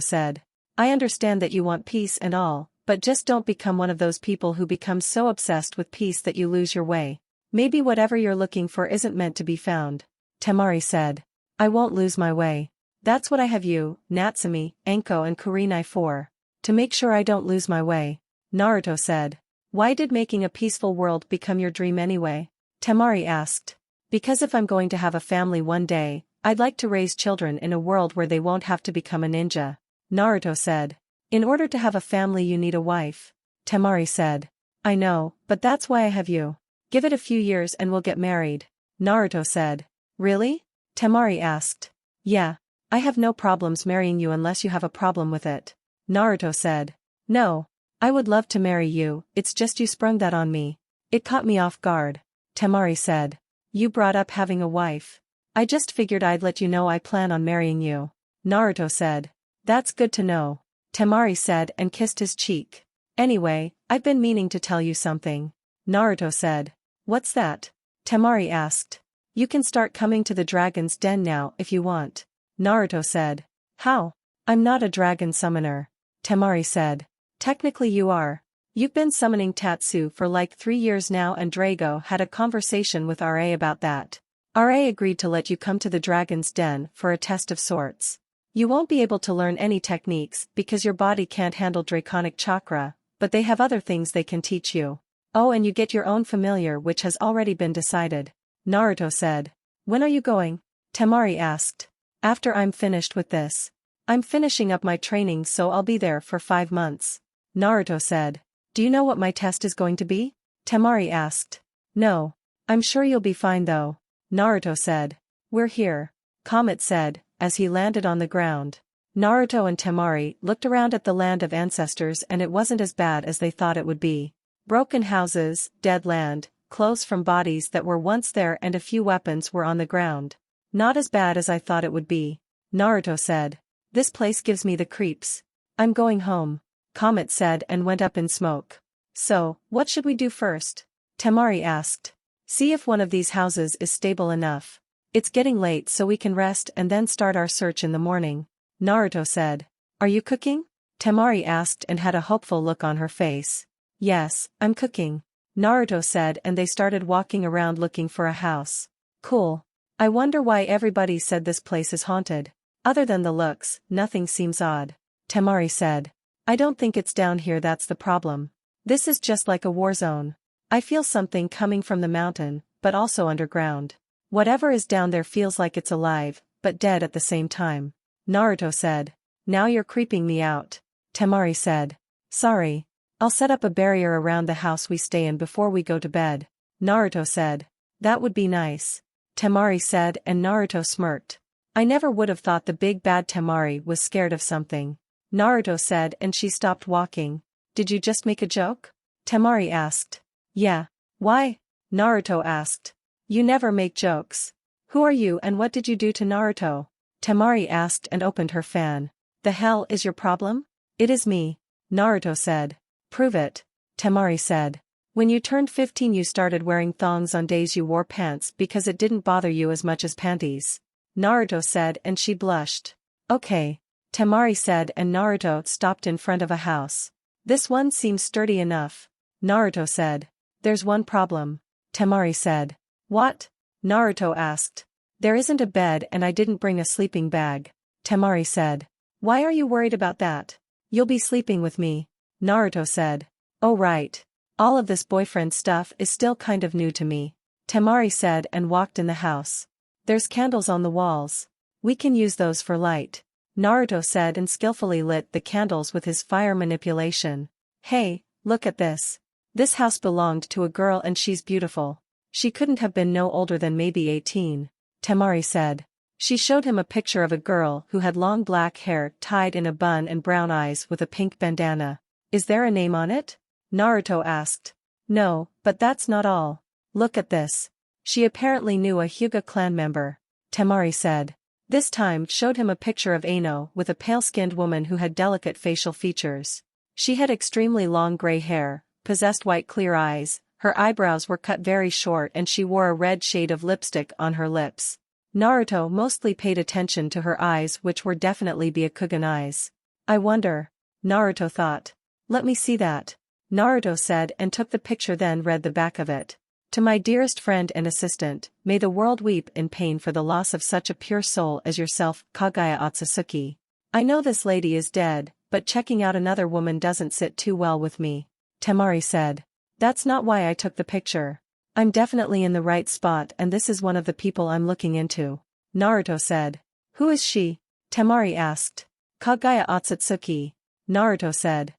said. I understand that you want peace and all, but just don't become one of those people who become so obsessed with peace that you lose your way. Maybe whatever you're looking for isn't meant to be found. Temari said. I won't lose my way. That's what I have you, Natsumi, Enko and Kurenai for. To make sure I don't lose my way. Naruto said. Why did making a peaceful world become your dream anyway? Temari asked. Because if I'm going to have a family one day, I'd like to raise children in a world where they won't have to become a ninja. Naruto said. In order to have a family you need a wife. Temari said. I know, but that's why I have you. Give it a few years and we'll get married. Naruto said. Really? Temari asked. Yeah. I have no problems marrying you unless you have a problem with it. Naruto said. No. I would love to marry you, it's just you sprung that on me. It caught me off guard. Temari said. You brought up having a wife. I just figured I'd let you know I plan on marrying you. Naruto said. That's good to know. Temari said and kissed his cheek. Anyway, I've been meaning to tell you something. Naruto said. What's that? Temari asked. You can start coming to the dragon's den now if you want. Naruto said. How? I'm not a dragon summoner. Temari said. Technically you are. You've been summoning Tatsu for like 3 years now and Drago had a conversation with RA about that. RA agreed to let you come to the dragon's den for a test of sorts. You won't be able to learn any techniques because your body can't handle draconic chakra, but they have other things they can teach you. Oh, and you get your own familiar which has already been decided. Naruto said. When are you going? Temari asked. After I'm finished with this. I'm finishing up my training so I'll be there for 5 months. Naruto said. Do you know what my test is going to be? Temari asked. No. I'm sure you'll be fine though. Naruto said. We're here. Comet said, as he landed on the ground. Naruto and Temari looked around at the land of ancestors and it wasn't as bad as they thought it would be. Broken houses, dead land, clothes from bodies that were once there and a few weapons were on the ground. Not as bad as I thought it would be, Naruto said. This place gives me the creeps. I'm going home, Comet said and went up in smoke. So, what should we do first? Temari asked. See if one of these houses is stable enough. It's getting late so we can rest and then start our search in the morning, Naruto said. Are you cooking? Temari asked and had a hopeful look on her face. Yes, I'm cooking, Naruto said and they started walking around looking for a house. Cool. I wonder why everybody said this place is haunted. Other than the looks, nothing seems odd, Temari said. I don't think it's down here that's the problem. This is just like a war zone. I feel something coming from the mountain, but also underground. Whatever is down there feels like it's alive, but dead at the same time, Naruto said. Now you're creeping me out, Temari said. Sorry. I'll set up a barrier around the house we stay in before we go to bed, Naruto said. That would be nice, Temari said and Naruto smirked. I never would have thought the big bad Temari was scared of something, Naruto said and she stopped walking. Did you just make a joke? Temari asked. Yeah. Why? Naruto asked. You never make jokes. Who are you and what did you do to Naruto? Temari asked and opened her fan. The hell is your problem? It is me, Naruto said. Prove it, Temari said. When you turned 15 you started wearing thongs on days you wore pants because it didn't bother you as much as panties, Naruto said and she blushed. Okay, Temari said and Naruto stopped in front of a house. This one seems sturdy enough, Naruto said. There's one problem, Temari said. What? Naruto asked. There isn't a bed and I didn't bring a sleeping bag, Temari said. Why are you worried about that? You'll be sleeping with me, Naruto said. Oh right. All of this boyfriend stuff is still kind of new to me, Temari said and walked in the house. There's candles on the walls. We can use those for light, Naruto said and skillfully lit the candles with his fire manipulation. Hey, look at this. This house belonged to a girl and she's beautiful. She couldn't have been no older than maybe 18, Temari said. She showed him a picture of a girl who had long black hair tied in a bun and brown eyes with a pink bandana. Is there a name on it? Naruto asked. No, but that's not all. Look at this. She apparently knew a Hyuga clan member, Temari said. This time showed him a picture of Aino with a pale-skinned woman who had delicate facial features. She had extremely long gray hair, possessed white clear eyes, her eyebrows were cut very short and she wore a red shade of lipstick on her lips. Naruto mostly paid attention to her eyes which were definitely Byakugan eyes. I wonder, Naruto thought. Let me see that, Naruto said and took the picture then read the back of it. To my dearest friend and assistant, may the world weep in pain for the loss of such a pure soul as yourself, Kagaya Otsutsuki. I know this lady is dead, but checking out another woman doesn't sit too well with me, Temari said. That's not why I took the picture. I'm definitely in the right spot and this is one of the people I'm looking into, Naruto said. Who is she? Temari asked. Kagaya Otsutsuki, Naruto said.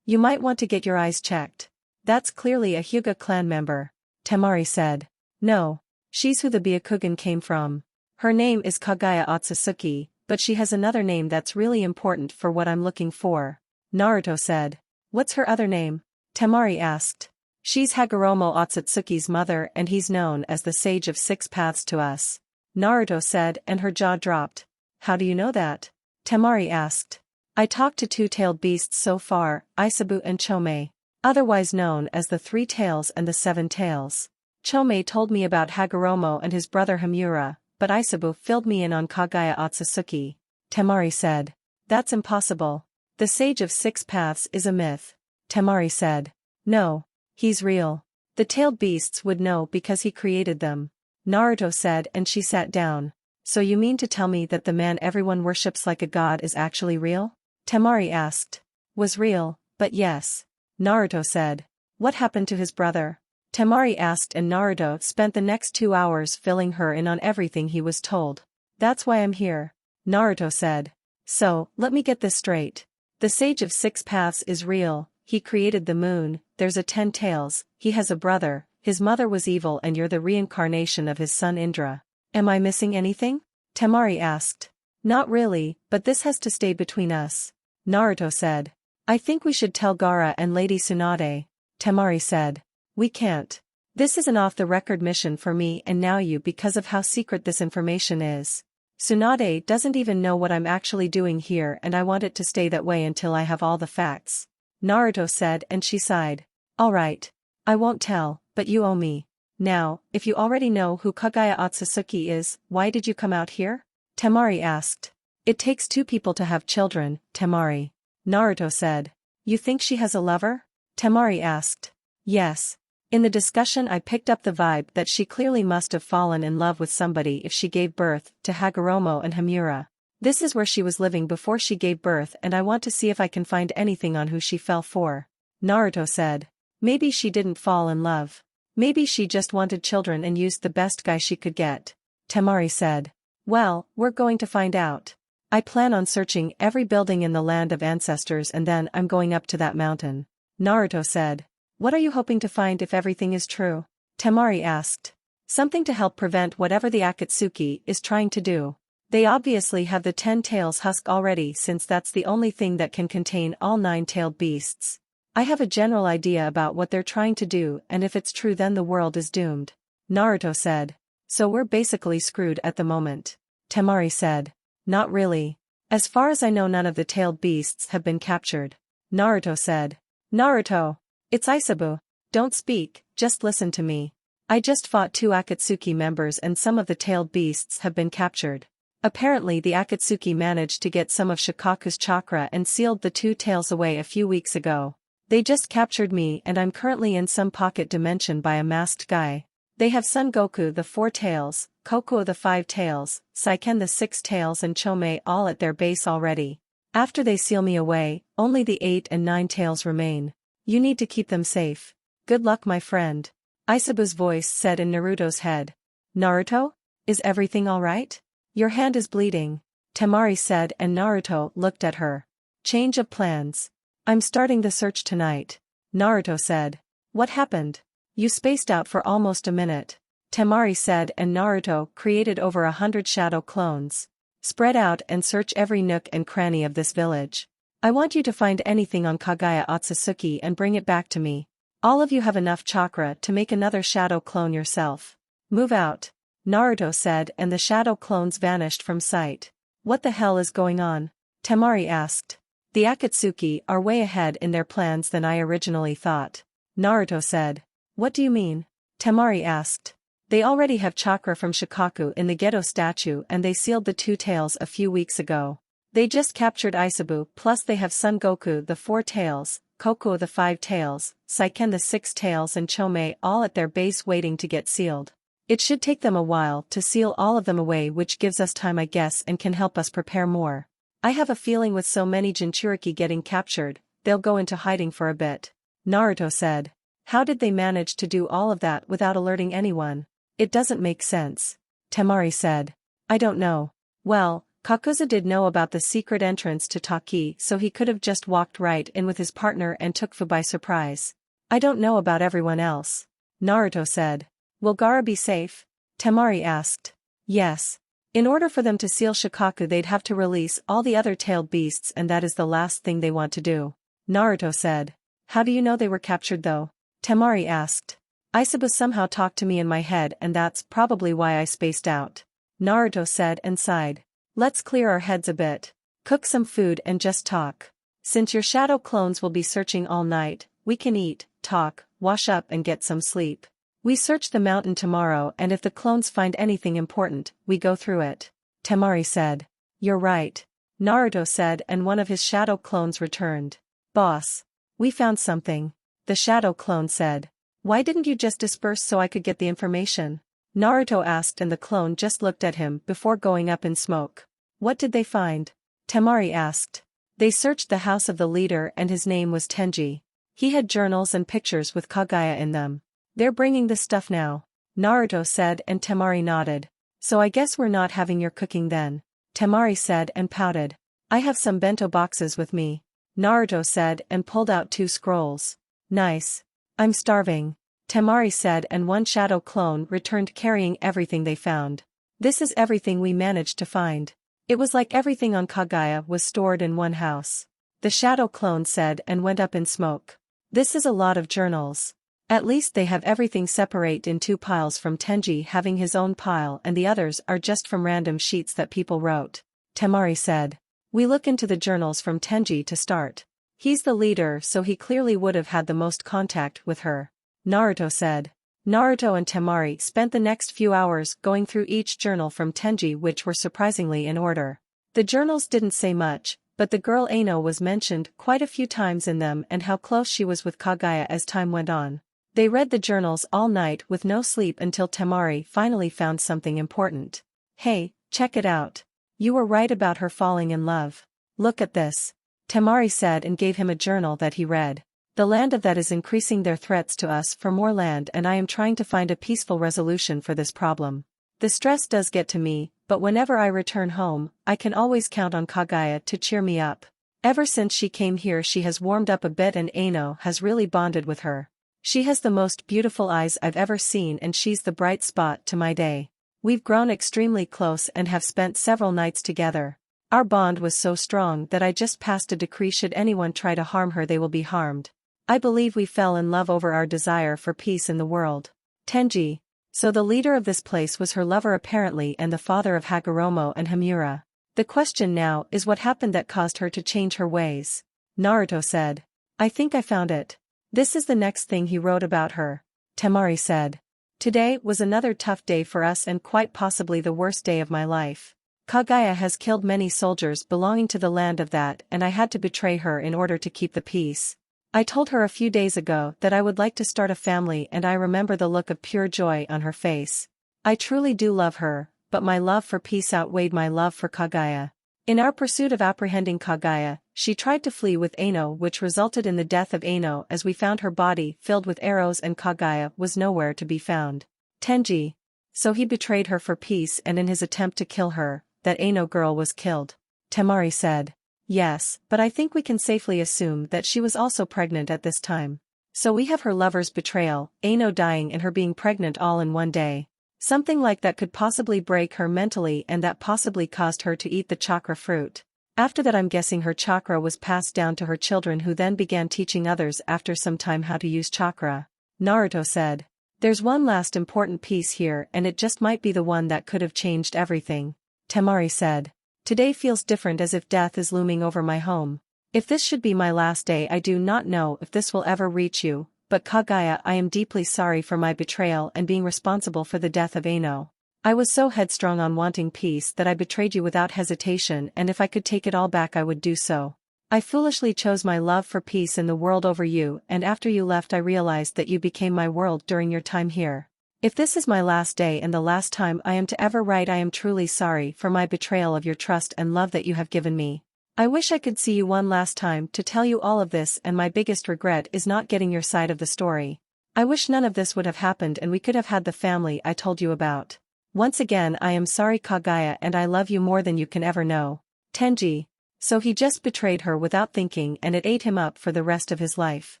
You might want to get your eyes checked. That's clearly a Hyuga clan member, Temari said. No, she's who the Byakugan came from. Her name is Kagaya Otsutsuki, but she has another name that's really important for what I'm looking for, Naruto said. What's her other name? Temari asked. She's Hagoromo Otsutsuki's mother and he's known as the Sage of Six Paths to us, Naruto said and her jaw dropped. How do you know that? Temari asked. I talked to two-tailed beasts so far, Isabu and Chome, otherwise known as the Three Tails and the Seven Tails. Chome told me about Hagoromo and his brother Hamura, but Isabu filled me in on Kagaya Otsutsuki, Temari said. That's impossible. The Sage of Six Paths is a myth, Temari said. No. He's real. The tailed beasts would know because he created them, Naruto said and she sat down. So you mean to tell me that the man everyone worships like a god is actually real? Temari asked. Was real, but yes, Naruto said. What happened to his brother? Temari asked and Naruto spent the next 2 hours filling her in on everything he was told. That's why I'm here, Naruto said. So, let me get this straight. The Sage of Six Paths is real. He created the moon, there's a 10 tails, he has a brother, his mother was evil and you're the reincarnation of his son Indra. Am I missing anything? Temari asked. Not really, but this has to stay between us. Naruto said. I think we should tell Gaara and Lady Tsunade. Temari said. We can't. This is an off-the-record mission for me and Naoyu because of how secret this information is. Tsunade doesn't even know what I'm actually doing here and I want it to stay that way until I have all the facts. Naruto said and she sighed. Alright. I won't tell, but you owe me. Now, if you already know who Kagaya Otsutsuki is, why did you come out here? Temari asked. It takes two people to have children, Temari. Naruto said. You think she has a lover? Temari asked. Yes. In the discussion I picked up the vibe that she clearly must have fallen in love with somebody if she gave birth to Hagoromo and Hamura. This is where she was living before she gave birth and I want to see if I can find anything on who she fell for. Naruto said. Maybe she didn't fall in love. Maybe she just wanted children and used the best guy she could get. Temari said. Well, we're going to find out. I plan on searching every building in the land of ancestors and then I'm going up to that mountain. Naruto said. What are you hoping to find if everything is true? Temari asked. Something to help prevent whatever the Akatsuki is trying to do. They obviously have the 10 tails husk already since that's the only thing that can contain all 9-tailed beasts. I have a general idea about what they're trying to do and if it's true then the world is doomed. Naruto said. So we're basically screwed at the moment. Temari said. Not really. As far as I know none of the tailed beasts have been captured. Naruto said. Naruto. It's Isabu. Don't speak, just listen to me. I just fought 2 Akatsuki members and some of the tailed beasts have been captured. Apparently the Akatsuki managed to get some of Shikaku's chakra and sealed the 2 tails away a few weeks ago. They just captured me and I'm currently in some pocket dimension by a masked guy. They have Son Goku the 4 tails, Kokuo the 5 tails, Saiken the 6 tails and Chomei all at their base already. After they seal me away, only the 8 and 9 tails remain. You need to keep them safe. Good luck my friend. Isabu's voice said in Naruto's head. Naruto? Is everything alright? Your hand is bleeding. Temari said and Naruto looked at her. Change of plans. I'm starting the search tonight. Naruto said. What happened? You spaced out for almost a minute. Temari said and Naruto created over 100 shadow clones. Spread out and search every nook and cranny of this village. I want you to find anything on Kagaya Otsutsuki and bring it back to me. All of you have enough chakra to make another shadow clone yourself. Move out. Naruto said and the shadow clones vanished from sight. What the hell is going on? Temari asked. The Akatsuki are way ahead in their plans than I originally thought. Naruto said. What do you mean? Temari asked. They already have chakra from Shikaku in the Gedo statue and they sealed the 2 tails a few weeks ago. They just captured Isabu plus they have Son Goku the 4 tails, Kokuo the 5 tails, Saiken the 6 tails and Chomei all at their base waiting to get sealed. It should take them a while to seal all of them away which gives us time I guess and can help us prepare more. I have a feeling with so many Jinchuriki getting captured, they'll go into hiding for a bit. Naruto said. How did they manage to do all of that without alerting anyone? It doesn't make sense. Temari said. I don't know. Well, Kakuza did know about the secret entrance to Taki so he could have just walked right in with his partner and took Fu by surprise. I don't know about everyone else. Naruto said. Will Gaara be safe? Temari asked. Yes. In order for them to seal Shikaku they'd have to release all the other tailed beasts and that is the last thing they want to do. Naruto said. How do you know they were captured though? Temari asked. Isabu somehow talked to me in my head and that's probably why I spaced out. Naruto said and sighed. Let's clear our heads a bit. Cook some food and just talk. Since your shadow clones will be searching all night, we can eat, talk, wash up and get some sleep. We search the mountain tomorrow and if the clones find anything important, we go through it. Temari said. You're right. Naruto said and one of his shadow clones returned. Boss. We found something. The shadow clone said. Why didn't you just disperse so I could get the information? Naruto asked and the clone just looked at him before going up in smoke. What did they find? Temari asked. They searched the house of the leader and his name was Tenji. He had journals and pictures with Kagaya in them. They're bringing the stuff now. Naruto said and Temari nodded. So I guess we're not having your cooking then. Temari said and pouted. I have some bento boxes with me. Naruto said and pulled out 2 scrolls. Nice. I'm starving. Temari said and one shadow clone returned carrying everything they found. This is everything we managed to find. It was like everything on Kagaya was stored in one house. The shadow clone said and went up in smoke. This is a lot of journals. At least they have everything separate in two piles, from Tenji having his own pile and the others are just from random sheets that people wrote. Temari said. We look into the journals from Tenji to start. He's the leader, so he clearly would have had the most contact with her. Naruto said. Naruto and Temari spent the next few hours going through each journal from Tenji, which were surprisingly in order. The journals didn't say much, but the girl Aino was mentioned quite a few times in them and how close she was with Kagaya as time went on. They read the journals all night with no sleep until Temari finally found something important. Hey, check it out. You were right about her falling in love. Look at this. Temari said and gave him a journal that he read. The land of that is increasing their threats to us for more land, and I am trying to find a peaceful resolution for this problem. The stress does get to me, but whenever I return home, I can always count on Kagaya to cheer me up. Ever since she came here she has warmed up a bit and Aino has really bonded with her. She has the most beautiful eyes I've ever seen and she's the bright spot to my day. We've grown extremely close and have spent several nights together. Our bond was so strong that I just passed a decree: should anyone try to harm her they will be harmed. I believe we fell in love over our desire for peace in the world. Tenji. So the leader of this place was her lover apparently, and the father of Hagoromo and Hamura. The question now is what happened that caused her to change her ways. Naruto said. I think I found it. This is the next thing he wrote about her. Temari said. Today was another tough day for us and quite possibly the worst day of my life. Kagaya has killed many soldiers belonging to the land of that, and I had to betray her in order to keep the peace. I told her a few days ago that I would like to start a family, and I remember the look of pure joy on her face. I truly do love her, but my love for peace outweighed my love for Kagaya. In our pursuit of apprehending Kagaya, she tried to flee with Aino, which resulted in the death of Aino as we found her body filled with arrows and Kagaya was nowhere to be found. Tenji. So he betrayed her for peace, and in his attempt to kill her, that Aino girl was killed. Temari said. Yes, but I think we can safely assume that she was also pregnant at this time. So we have her lover's betrayal, Aino dying and her being pregnant all in one day. Something like that could possibly break her mentally, and that possibly caused her to eat the chakra fruit. After that I'm guessing her chakra was passed down to her children, who then began teaching others after some time how to use chakra. Naruto said. There's one last important piece here, and it just might be the one that could have changed everything. Temari said. Today feels different, as if death is looming over my home. If this should be my last day, I do not know if this will ever reach you, but Kagaya, I am deeply sorry for my betrayal and being responsible for the death of Aino. I was so headstrong on wanting peace that I betrayed you without hesitation, and if I could take it all back I would do so. I foolishly chose my love for peace in the world over you, and after you left I realized that you became my world during your time here. If this is my last day and the last time I am to ever write, I am truly sorry for my betrayal of your trust and love that you have given me. I wish I could see you one last time to tell you all of this, and my biggest regret is not getting your side of the story. I wish none of this would have happened and we could have had the family I told you about. Once again I am sorry Kagaya, and I love you more than you can ever know. Tenji. So he just betrayed her without thinking, and it ate him up for the rest of his life.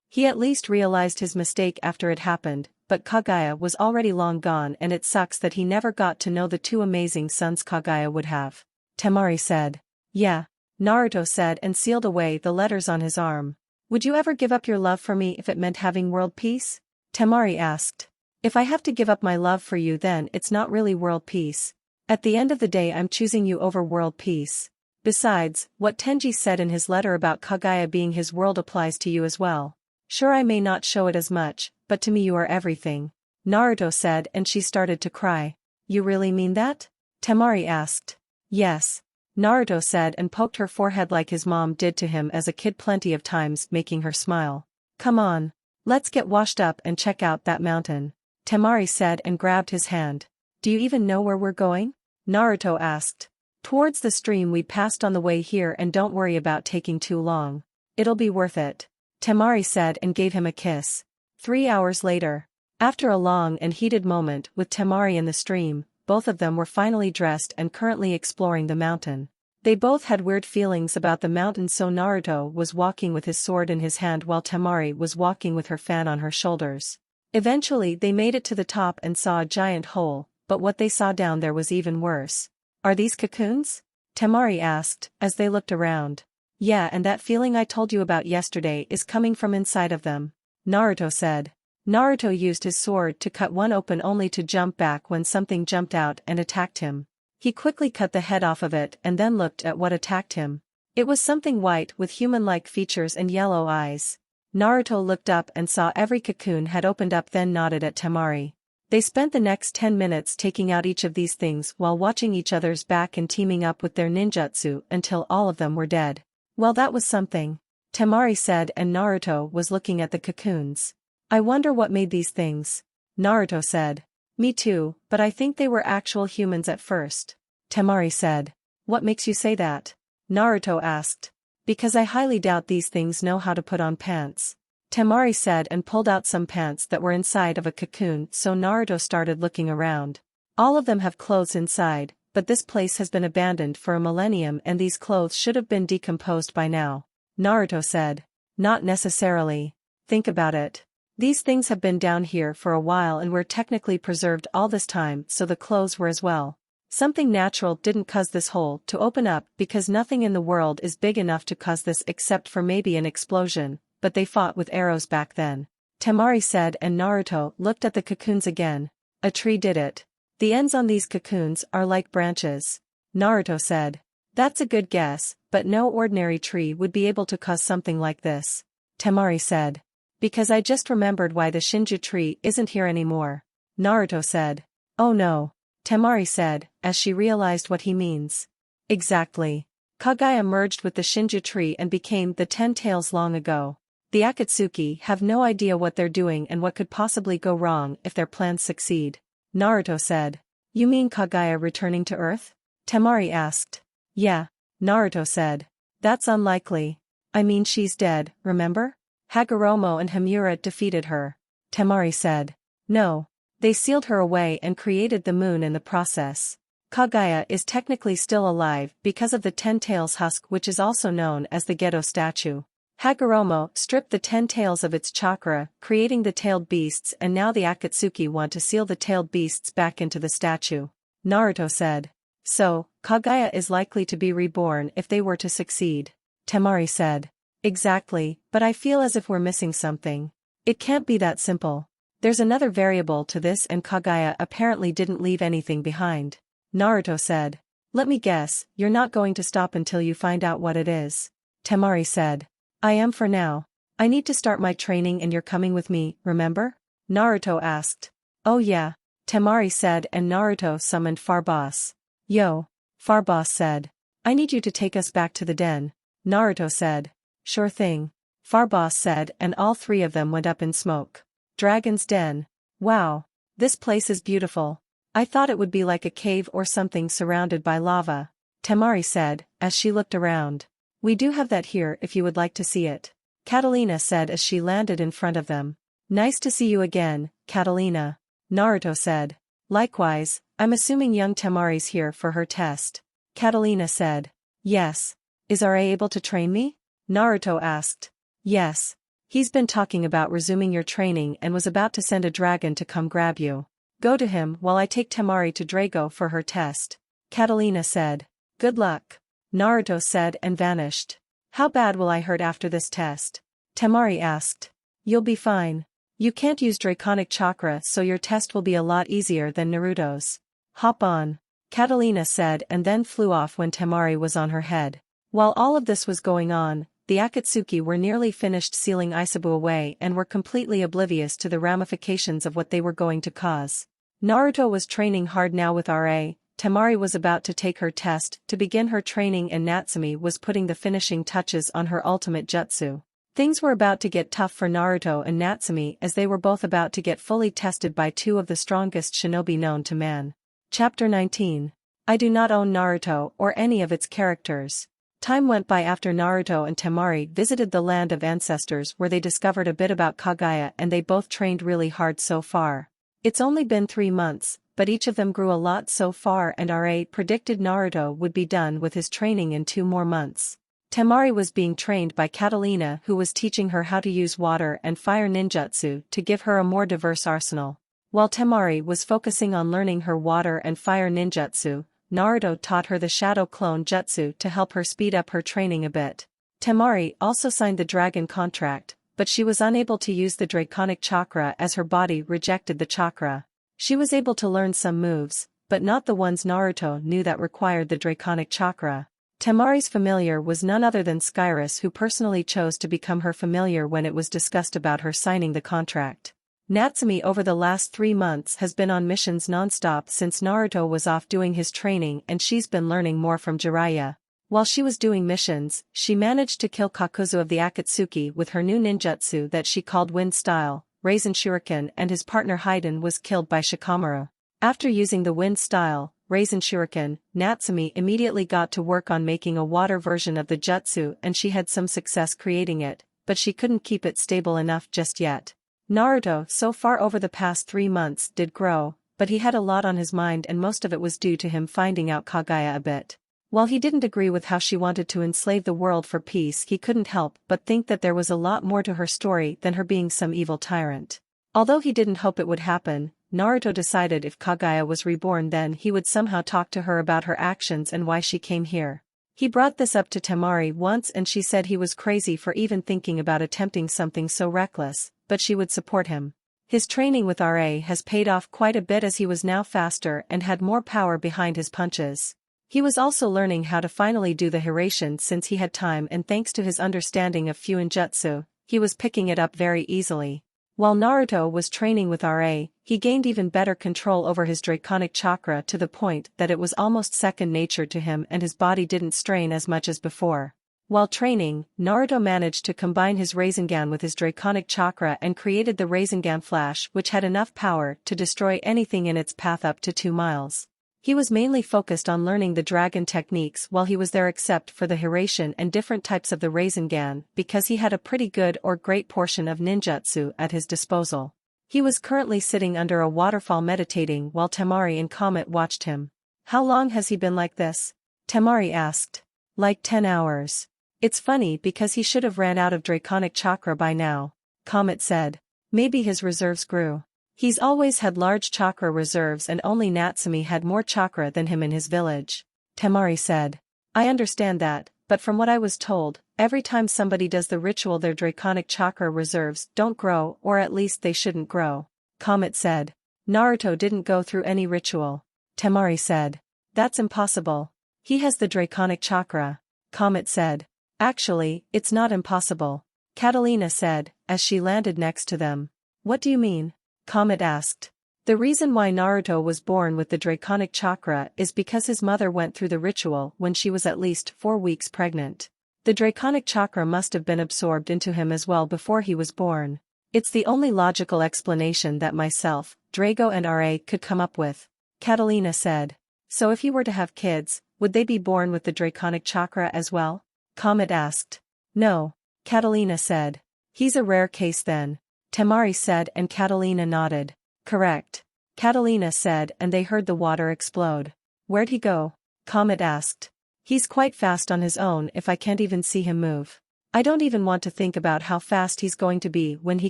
He at least realized his mistake after it happened, but Kagaya was already long gone, and it sucks that he never got to know the two amazing sons Kagaya would have. Temari said. Yeah. Naruto said and sealed away the letters on his arm. Would you ever give up your love for me if it meant having world peace? Temari asked. If I have to give up my love for you, then it's not really world peace. At the end of the day I'm choosing you over world peace. Besides, what Tenji said in his letter about Kagaya being his world applies to you as well. Sure, I may not show it as much, but to me you are everything. Naruto said, and she started to cry. You really mean that? Temari asked. Yes. Naruto said and poked her forehead like his mom did to him as a kid plenty of times, making her smile. Come on. Let's get washed up and check out that mountain. Temari said and grabbed his hand. Do you even know where we're going? Naruto asked. Towards the stream we passed on the way here, and don't worry about taking too long. It'll be worth it. Temari said and gave him a kiss. 3 hours later. After a long and heated moment with Temari in the stream, both of them were finally dressed and currently exploring the mountain. They both had weird feelings about the mountain, so Naruto was walking with his sword in his hand while Temari was walking with her fan on her shoulders. Eventually they made it to the top and saw a giant hole, but what they saw down there was even worse. Are these cocoons? Temari asked, as they looked around. Yeah, and that feeling I told you about yesterday is coming from inside of them, Naruto said. Naruto used his sword to cut one open only to jump back when something jumped out and attacked him. He quickly cut the head off of it and then looked at what attacked him. It was something white with human-like features and yellow eyes. Naruto looked up and saw every cocoon had opened up, then nodded at Temari. They spent the next 10 minutes taking out each of these things while watching each other's back and teaming up with their ninjutsu until all of them were dead. Well, that was something, Temari said, and Naruto was looking at the cocoons. I wonder what made these things, Naruto said. Me too, but I think they were actual humans at first, Temari said. What makes you say that? Naruto asked. Because I highly doubt these things know how to put on pants, Temari said, and pulled out some pants that were inside of a cocoon. So Naruto started looking around. All of them have clothes inside, but this place has been abandoned for a millennium and these clothes should have been decomposed by now, Naruto said. Not necessarily. Think about it. These things have been down here for a while and were technically preserved all this time, so the clothes were as well. Something natural didn't cause this hole to open up because nothing in the world is big enough to cause this except for maybe an explosion, but they fought with arrows back then, Temari said, and Naruto looked at the cocoons again. A tree did it. The ends on these cocoons are like branches, Naruto said. That's a good guess, but no ordinary tree would be able to cause something like this, Temari said. Because I just remembered why the Shinju tree isn't here anymore, Naruto said. Oh no, Temari said, as she realized what he means. Exactly. Kagaya merged with the Shinju tree and became the 10 tails long ago. The Akatsuki have no idea what they're doing and what could possibly go wrong if their plans succeed, Naruto said. You mean Kagaya returning to Earth? Temari asked. Yeah, Naruto said. That's unlikely. I mean, she's dead, remember? Hagoromo and Hamura defeated her, Temari said. No. They sealed her away and created the moon in the process. Kagaya is technically still alive because of the 10 tails husk, which is also known as the Gedo statue. Hagoromo stripped the 10 tails of its chakra, creating the tailed beasts, and now the Akatsuki want to seal the tailed beasts back into the statue, Naruto said. So, Kagaya is likely to be reborn if they were to succeed, Temari said. Exactly, but I feel as if we're missing something. It can't be that simple. There's another variable to this, and Kagaya apparently didn't leave anything behind, Naruto said. Let me guess, you're not going to stop until you find out what it is, Temari said. I am for now. I need to start my training and you're coming with me, remember? Naruto asked. Oh yeah, Temari said, and Naruto summoned Farboss. Yo, Farboss said. I need you to take us back to the den, Naruto said. Sure thing, Farboss said, and all three of them went up in smoke. Dragon's Den. Wow. This place is beautiful. I thought it would be like a cave or something surrounded by lava, Temari said, as she looked around. We do have that here if you would like to see it, Catalina said as she landed in front of them. Nice to see you again, Catalina, Naruto said. Likewise, I'm assuming young Temari's here for her test, Catalina said. Yes. Is RA able to train me? Naruto asked. Yes. He's been talking about resuming your training and was about to send a dragon to come grab you. Go to him while I take Temari to Drago for her test, Catalina said. Good luck, Naruto said and vanished. How bad will I hurt after this test? Temari asked. You'll be fine. You can't use Draconic Chakra, so your test will be a lot easier than Naruto's. Hop on, Catalina said, and then flew off when Temari was on her head. While all of this was going on, the Akatsuki were nearly finished sealing Isabu away and were completely oblivious to the ramifications of what they were going to cause. Naruto was training hard now with RA, Temari was about to take her test to begin her training, and Natsumi was putting the finishing touches on her ultimate jutsu. Things were about to get tough for Naruto and Natsumi as they were both about to get fully tested by two of the strongest shinobi known to man. Chapter 19. I do not own Naruto or any of its characters. Time went by after Naruto and Temari visited the land of ancestors, where they discovered a bit about Kagaya, and they both trained really hard so far. It's only been 3 months, but each of them grew a lot so far, and RA predicted Naruto would be done with his training in 2 more months. Temari was being trained by Catalina, who was teaching her how to use water and fire ninjutsu to give her a more diverse arsenal. While Temari was focusing on learning her water and fire ninjutsu, Naruto taught her the Shadow Clone Jutsu to help her speed up her training a bit. Temari also signed the dragon contract, but she was unable to use the draconic chakra as her body rejected the chakra. She was able to learn some moves, but not the ones Naruto knew that required the draconic chakra. Temari's familiar was none other than Skyrus, who personally chose to become her familiar when it was discussed about her signing the contract. Natsumi over the last 3 months has been on missions non-stop since Naruto was off doing his training, and she's been learning more from Jiraiya. While she was doing missions, she managed to kill Kakuzu of the Akatsuki with her new ninjutsu that she called Wind Style. Raisin Shuriken and his partner Haiden was killed by Shikamaru. After using the Wind Style, Raisin Shuriken, Natsumi immediately got to work on making a water version of the jutsu, and she had some success creating it, but she couldn't keep it stable enough just yet. Naruto so far over the past 3 months did grow, but he had a lot on his mind, and most of it was due to him finding out Kaguya a bit. While he didn't agree with how she wanted to enslave the world for peace, he couldn't help but think that there was a lot more to her story than her being some evil tyrant. Although he didn't hope it would happen, Naruto decided if Kaguya was reborn, then he would somehow talk to her about her actions and why she came here. He brought this up to Temari once, and she said he was crazy for even thinking about attempting something so reckless, but she would support him. His training with RA has paid off quite a bit, as he was now faster and had more power behind his punches. He was also learning how to finally do the Hiraishin since he had time, and thanks to his understanding of Fuinjutsu, he was picking it up very easily. While Naruto was training with RA, he gained even better control over his draconic chakra to the point that it was almost second nature to him, and his body didn't strain as much as before. While training, Naruto managed to combine his Rasengan with his draconic chakra and created the Rasengan Flash, which had enough power to destroy anything in its path up to 2 miles. He was mainly focused on learning the dragon techniques while he was there, except for the Hiraishin and different types of the Rasengan, because he had a pretty good or great portion of ninjutsu at his disposal. He was currently sitting under a waterfall meditating while Temari and Comet watched him. "How long has he been like this?" Temari asked. "Like 10 hours. It's funny because he should have ran out of draconic chakra by now," Comet said. "Maybe his reserves grew. He's always had large chakra reserves, and only Natsumi had more chakra than him in his village," Temari said. "I understand that, but from what I was told, every time somebody does the ritual their draconic chakra reserves don't grow, or at least they shouldn't grow," Comet said. "Naruto didn't go through any ritual," Temari said. "That's impossible. He has the draconic chakra," Comet said. "Actually, it's not impossible," Catalina said, as she landed next to them. "What do you mean?" Comet asked. "The reason why Naruto was born with the draconic chakra is because his mother went through the ritual when she was at least 4 weeks pregnant. The draconic chakra must have been absorbed into him as well before he was born. It's the only logical explanation that myself, Drago and RA could come up with," Catalina said. "So if he were to have kids, would they be born with the draconic chakra as well?" Comet asked. "No," Catalina said. "He's a rare case then," Temari said, and Catalina nodded. "Correct," Catalina said, and they heard the water explode. "Where'd he go?" Comet asked. "He's quite fast on his own if I can't even see him move. I don't even want to think about how fast he's going to be when he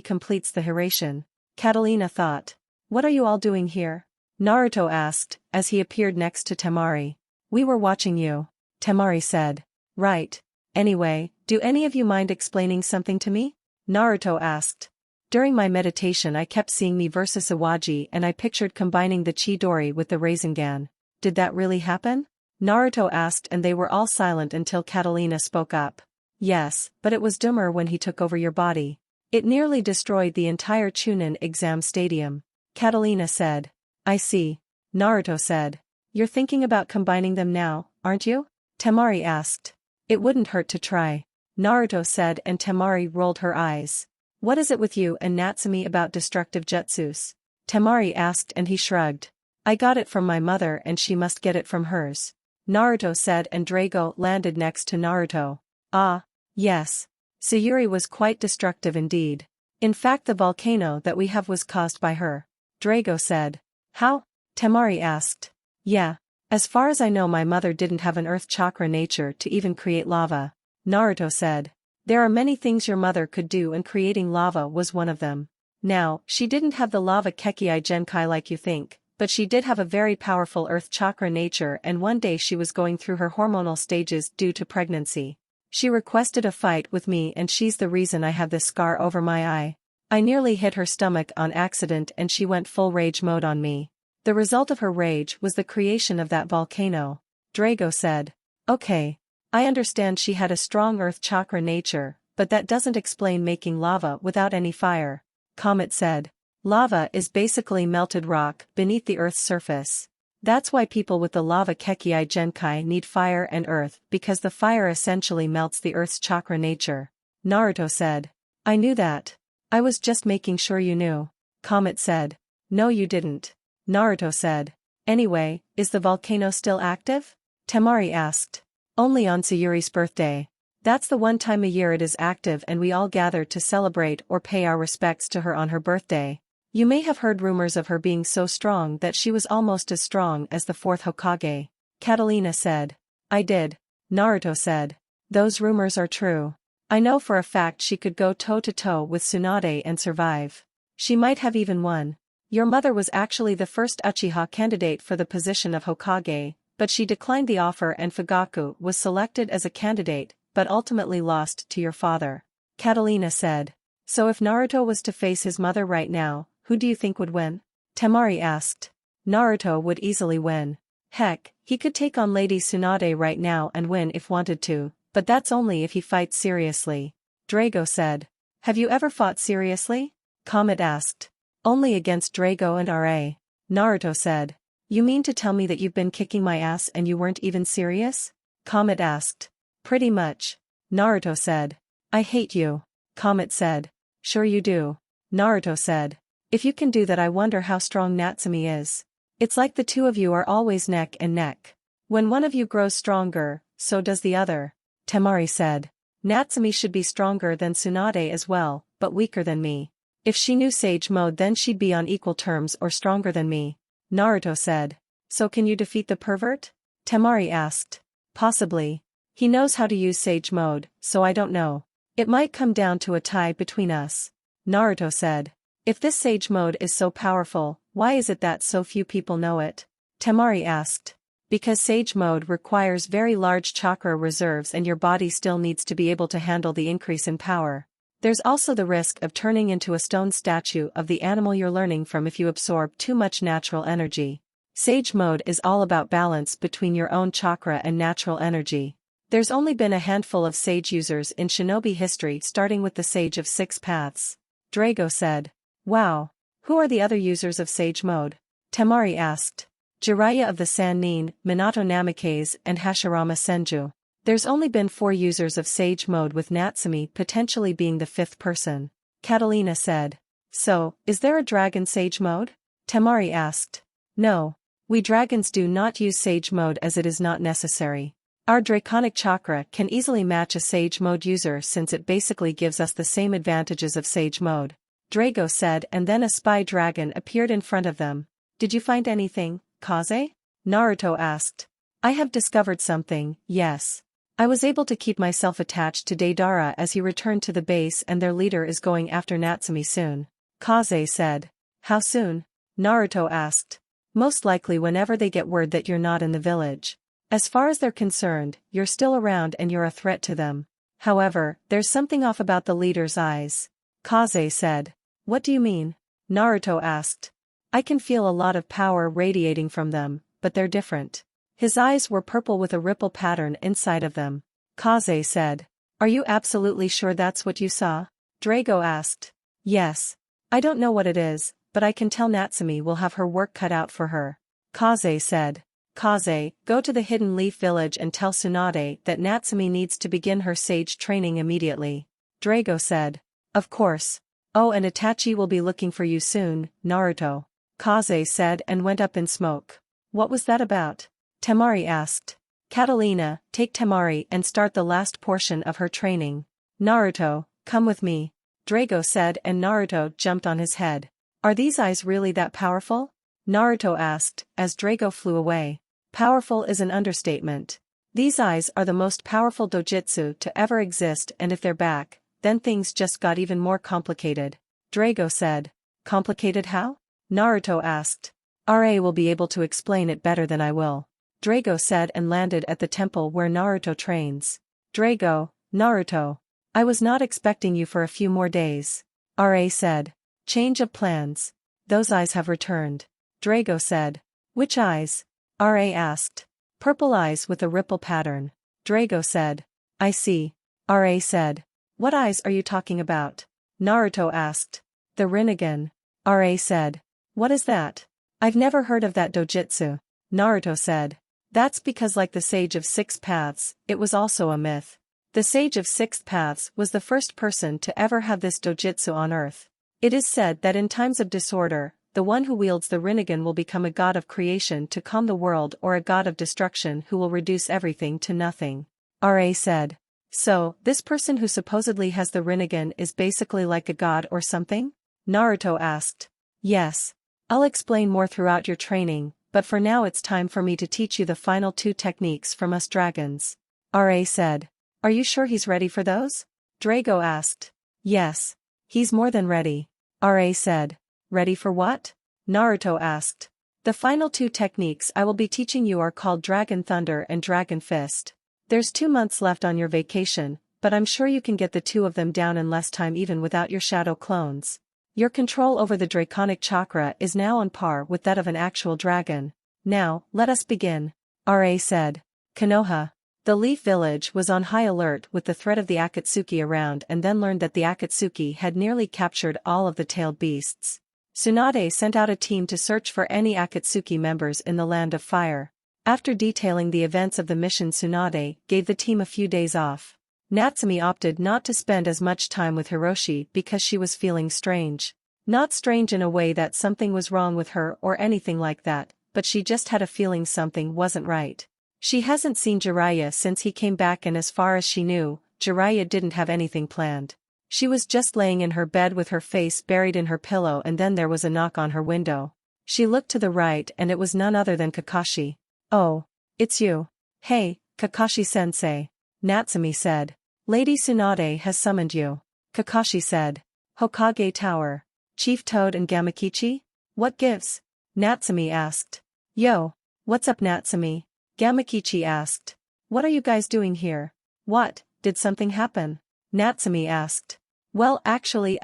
completes the Hiraishin," Catalina thought. "What are you all doing here?" Naruto asked, as he appeared next to Temari. "We were watching you," Temari said. "Right. Anyway, do any of you mind explaining something to me?" Naruto asked. "During my meditation I kept seeing me versus Iwaji, and I pictured combining the Chidori with the Rasengan. Did that really happen?" Naruto asked, and they were all silent until Catalina spoke up. "Yes, but it was dumber when he took over your body. It nearly destroyed the entire Chunin exam stadium," Catalina said. "I see," Naruto said. "You're thinking about combining them now, aren't you?" Temari asked. "It wouldn't hurt to try," Naruto said, and Temari rolled her eyes. "What is it with you and Natsumi about destructive jutsus?" Temari asked, and he shrugged. "I got it from my mother and she must get it from hers," Naruto said, and Drago landed next to Naruto. "Ah, yes. Sayuri was quite destructive indeed. In fact, the volcano that we have was caused by her," Drago said. "How?" Temari asked. "Yeah. As far as I know, my mother didn't have an earth chakra nature to even create lava," Naruto said. "There are many things your mother could do, and creating lava was one of them. Now, she didn't have the lava Kekii Genkai like you think, but she did have a very powerful earth chakra nature, and one day she was going through her hormonal stages due to pregnancy. She requested a fight with me, and she's the reason I have this scar over my eye. I nearly hit her stomach on accident and she went full rage mode on me. The result of her rage was the creation of that volcano. Drago said. Okay. I understand she had a strong earth chakra nature, but that doesn't explain making lava without any fire. Comet said. Lava is basically melted rock beneath the earth's surface. That's why people with the lava Kekii Genkai need fire and earth, because the fire essentially melts the earth's chakra nature. Naruto said. I knew that. I was just making sure you knew. Comet said. No, you didn't. Naruto said. Anyway, is the volcano still active? Temari asked. Only on Sayuri's birthday. That's the one time a year it is active, and we all gather to celebrate or pay our respects to her on her birthday. You may have heard rumors of her being so strong that she was almost as strong as the fourth Hokage. Catalina said. I did. Naruto said. Those rumors are true. I know for a fact she could go toe-to-toe with Tsunade and survive. She might have even won. Your mother was actually the first Uchiha candidate for the position of Hokage, but she declined the offer, and Fugaku was selected as a candidate, but ultimately lost to your father. Catalina said. So if Naruto was to face his mother right now, who do you think would win? Temari asked. Naruto would easily win. Heck, he could take on Lady Tsunade right now and win if wanted to, but that's only if he fights seriously. Drago said. Have you ever fought seriously? Comet asked. Only against Drago and RA. Naruto said. You mean to tell me that you've been kicking my ass and you weren't even serious? Comet asked. Pretty much. Naruto said. I hate you. Comet said. Sure you do. Naruto said. If you can do that, I wonder how strong Natsumi is. It's like the two of you are always neck and neck. When one of you grows stronger, so does the other. Temari said. Natsumi should be stronger than Tsunade as well, but weaker than me. If she knew Sage Mode, then she'd be on equal terms or stronger than me. Naruto said. So can you defeat the pervert? Temari asked. Possibly. He knows how to use Sage Mode, so I don't know. It might come down to a tie between us. Naruto said. If this Sage Mode is so powerful, why is it that so few people know it? Temari asked. Because Sage Mode requires very large chakra reserves, and your body still needs to be able to handle the increase in power. There's also the risk of turning into a stone statue of the animal you're learning from if you absorb too much natural energy. Sage Mode is all about balance between your own chakra and natural energy. There's only been a handful of Sage users in Shinobi history, starting with the Sage of Six Paths. Drago said. Wow. Who are the other users of Sage Mode? Temari asked. Jiraiya of the Sannin, Minato Namikaze, and Hashirama Senju. There's only been 4 users of Sage Mode, with Natsumi potentially being the 5th person. Catalina said. So, is there a dragon Sage Mode? Temari asked. No. We dragons do not use Sage Mode as it is not necessary. Our Draconic Chakra can easily match a Sage Mode user, since it basically gives us the same advantages of Sage Mode. Drago said, and then a spy dragon appeared in front of them. Did you find anything, Kaze? Naruto asked. I have discovered something, yes. I was able to keep myself attached to Deidara as he returned to the base, and their leader is going after Natsumi soon. Kaze said. How soon? Naruto asked. Most likely whenever they get word that you're not in the village. As far as they're concerned, you're still around and you're a threat to them. However, there's something off about the leader's eyes. Kaze said. What do you mean? Naruto asked. I can feel a lot of power radiating from them, but they're different. His eyes were purple with a ripple pattern inside of them. Kaze said. Are you absolutely sure that's what you saw? Drago asked. Yes. I don't know what it is, but I can tell Natsumi will have her work cut out for her. Kaze said. Kaze, go to the Hidden Leaf Village and tell Tsunade that Natsumi needs to begin her sage training immediately. Drago said. Of course. Oh, and Itachi will be looking for you soon, Naruto. Kaze said and went up in smoke. What was that about? Temari asked. Catalina, take Temari and start the last portion of her training. Naruto, come with me. Drago said, and Naruto jumped on his head. Are these eyes really that powerful? Naruto asked, as Drago flew away. Powerful is an understatement. These eyes are the most powerful dojutsu to ever exist, and if they're back, then things just got even more complicated. Drago said. Complicated how? Naruto asked. RA will be able to explain it better than I will. Drago said and landed at the temple where Naruto trains. Drago, Naruto. I was not expecting you for a few more days. RA said. Change of plans. Those eyes have returned. Drago said. Which eyes? RA asked. Purple eyes with a ripple pattern. Drago said. I see. RA said. What eyes are you talking about? Naruto asked. The Rinnegan. RA said. What is that? I've never heard of that dojutsu. Naruto said. That's because like the Sage of Six Paths, it was also a myth. The Sage of Six Paths was the first person to ever have this dojutsu on Earth. It is said that in times of disorder, the one who wields the Rinnegan will become a god of creation to calm the world or a god of destruction who will reduce everything to nothing. RA said. So, this person who supposedly has the Rinnegan is basically like a god or something? Naruto asked. Yes. I'll explain more throughout your training, but for now it's time for me to teach you the final 2 techniques from us dragons. RA said. Are you sure he's ready for those? Drago asked. Yes. He's more than ready. RA said. Ready for what? Naruto asked. The final 2 techniques I will be teaching you are called Dragon Thunder and Dragon Fist. There's 2 months left on your vacation, but I'm sure you can get the 2 of them down in less time even without your shadow clones. Your control over the draconic chakra is now on par with that of an actual dragon. Now, let us begin. RA said. Konoha. The Leaf Village was on high alert with the threat of the Akatsuki around and then learned that the Akatsuki had nearly captured all of the tailed beasts. Tsunade sent out a team to search for any Akatsuki members in the Land of Fire. After detailing the events of the mission, Tsunade gave the team a few days off. Natsumi opted not to spend as much time with Hiroshi because she was feeling strange. Not strange in a way that something was wrong with her or anything like that, but she just had a feeling something wasn't right. She hasn't seen Jiraiya since he came back and as far as she knew, Jiraiya didn't have anything planned. She was just laying in her bed with her face buried in her pillow and then there was a knock on her window. She looked to the right and it was none other than Kakashi. Oh. It's you. Hey, Kakashi-sensei. Natsumi said. Lady Tsunade has summoned you. Kakashi said. Hokage Tower. Chief Toad and Gamakichi? What gives? Natsumi asked. Yo. What's up Natsumi? Gamakichi asked. What are you guys doing here? What, did something happen? Natsumi asked. Well actually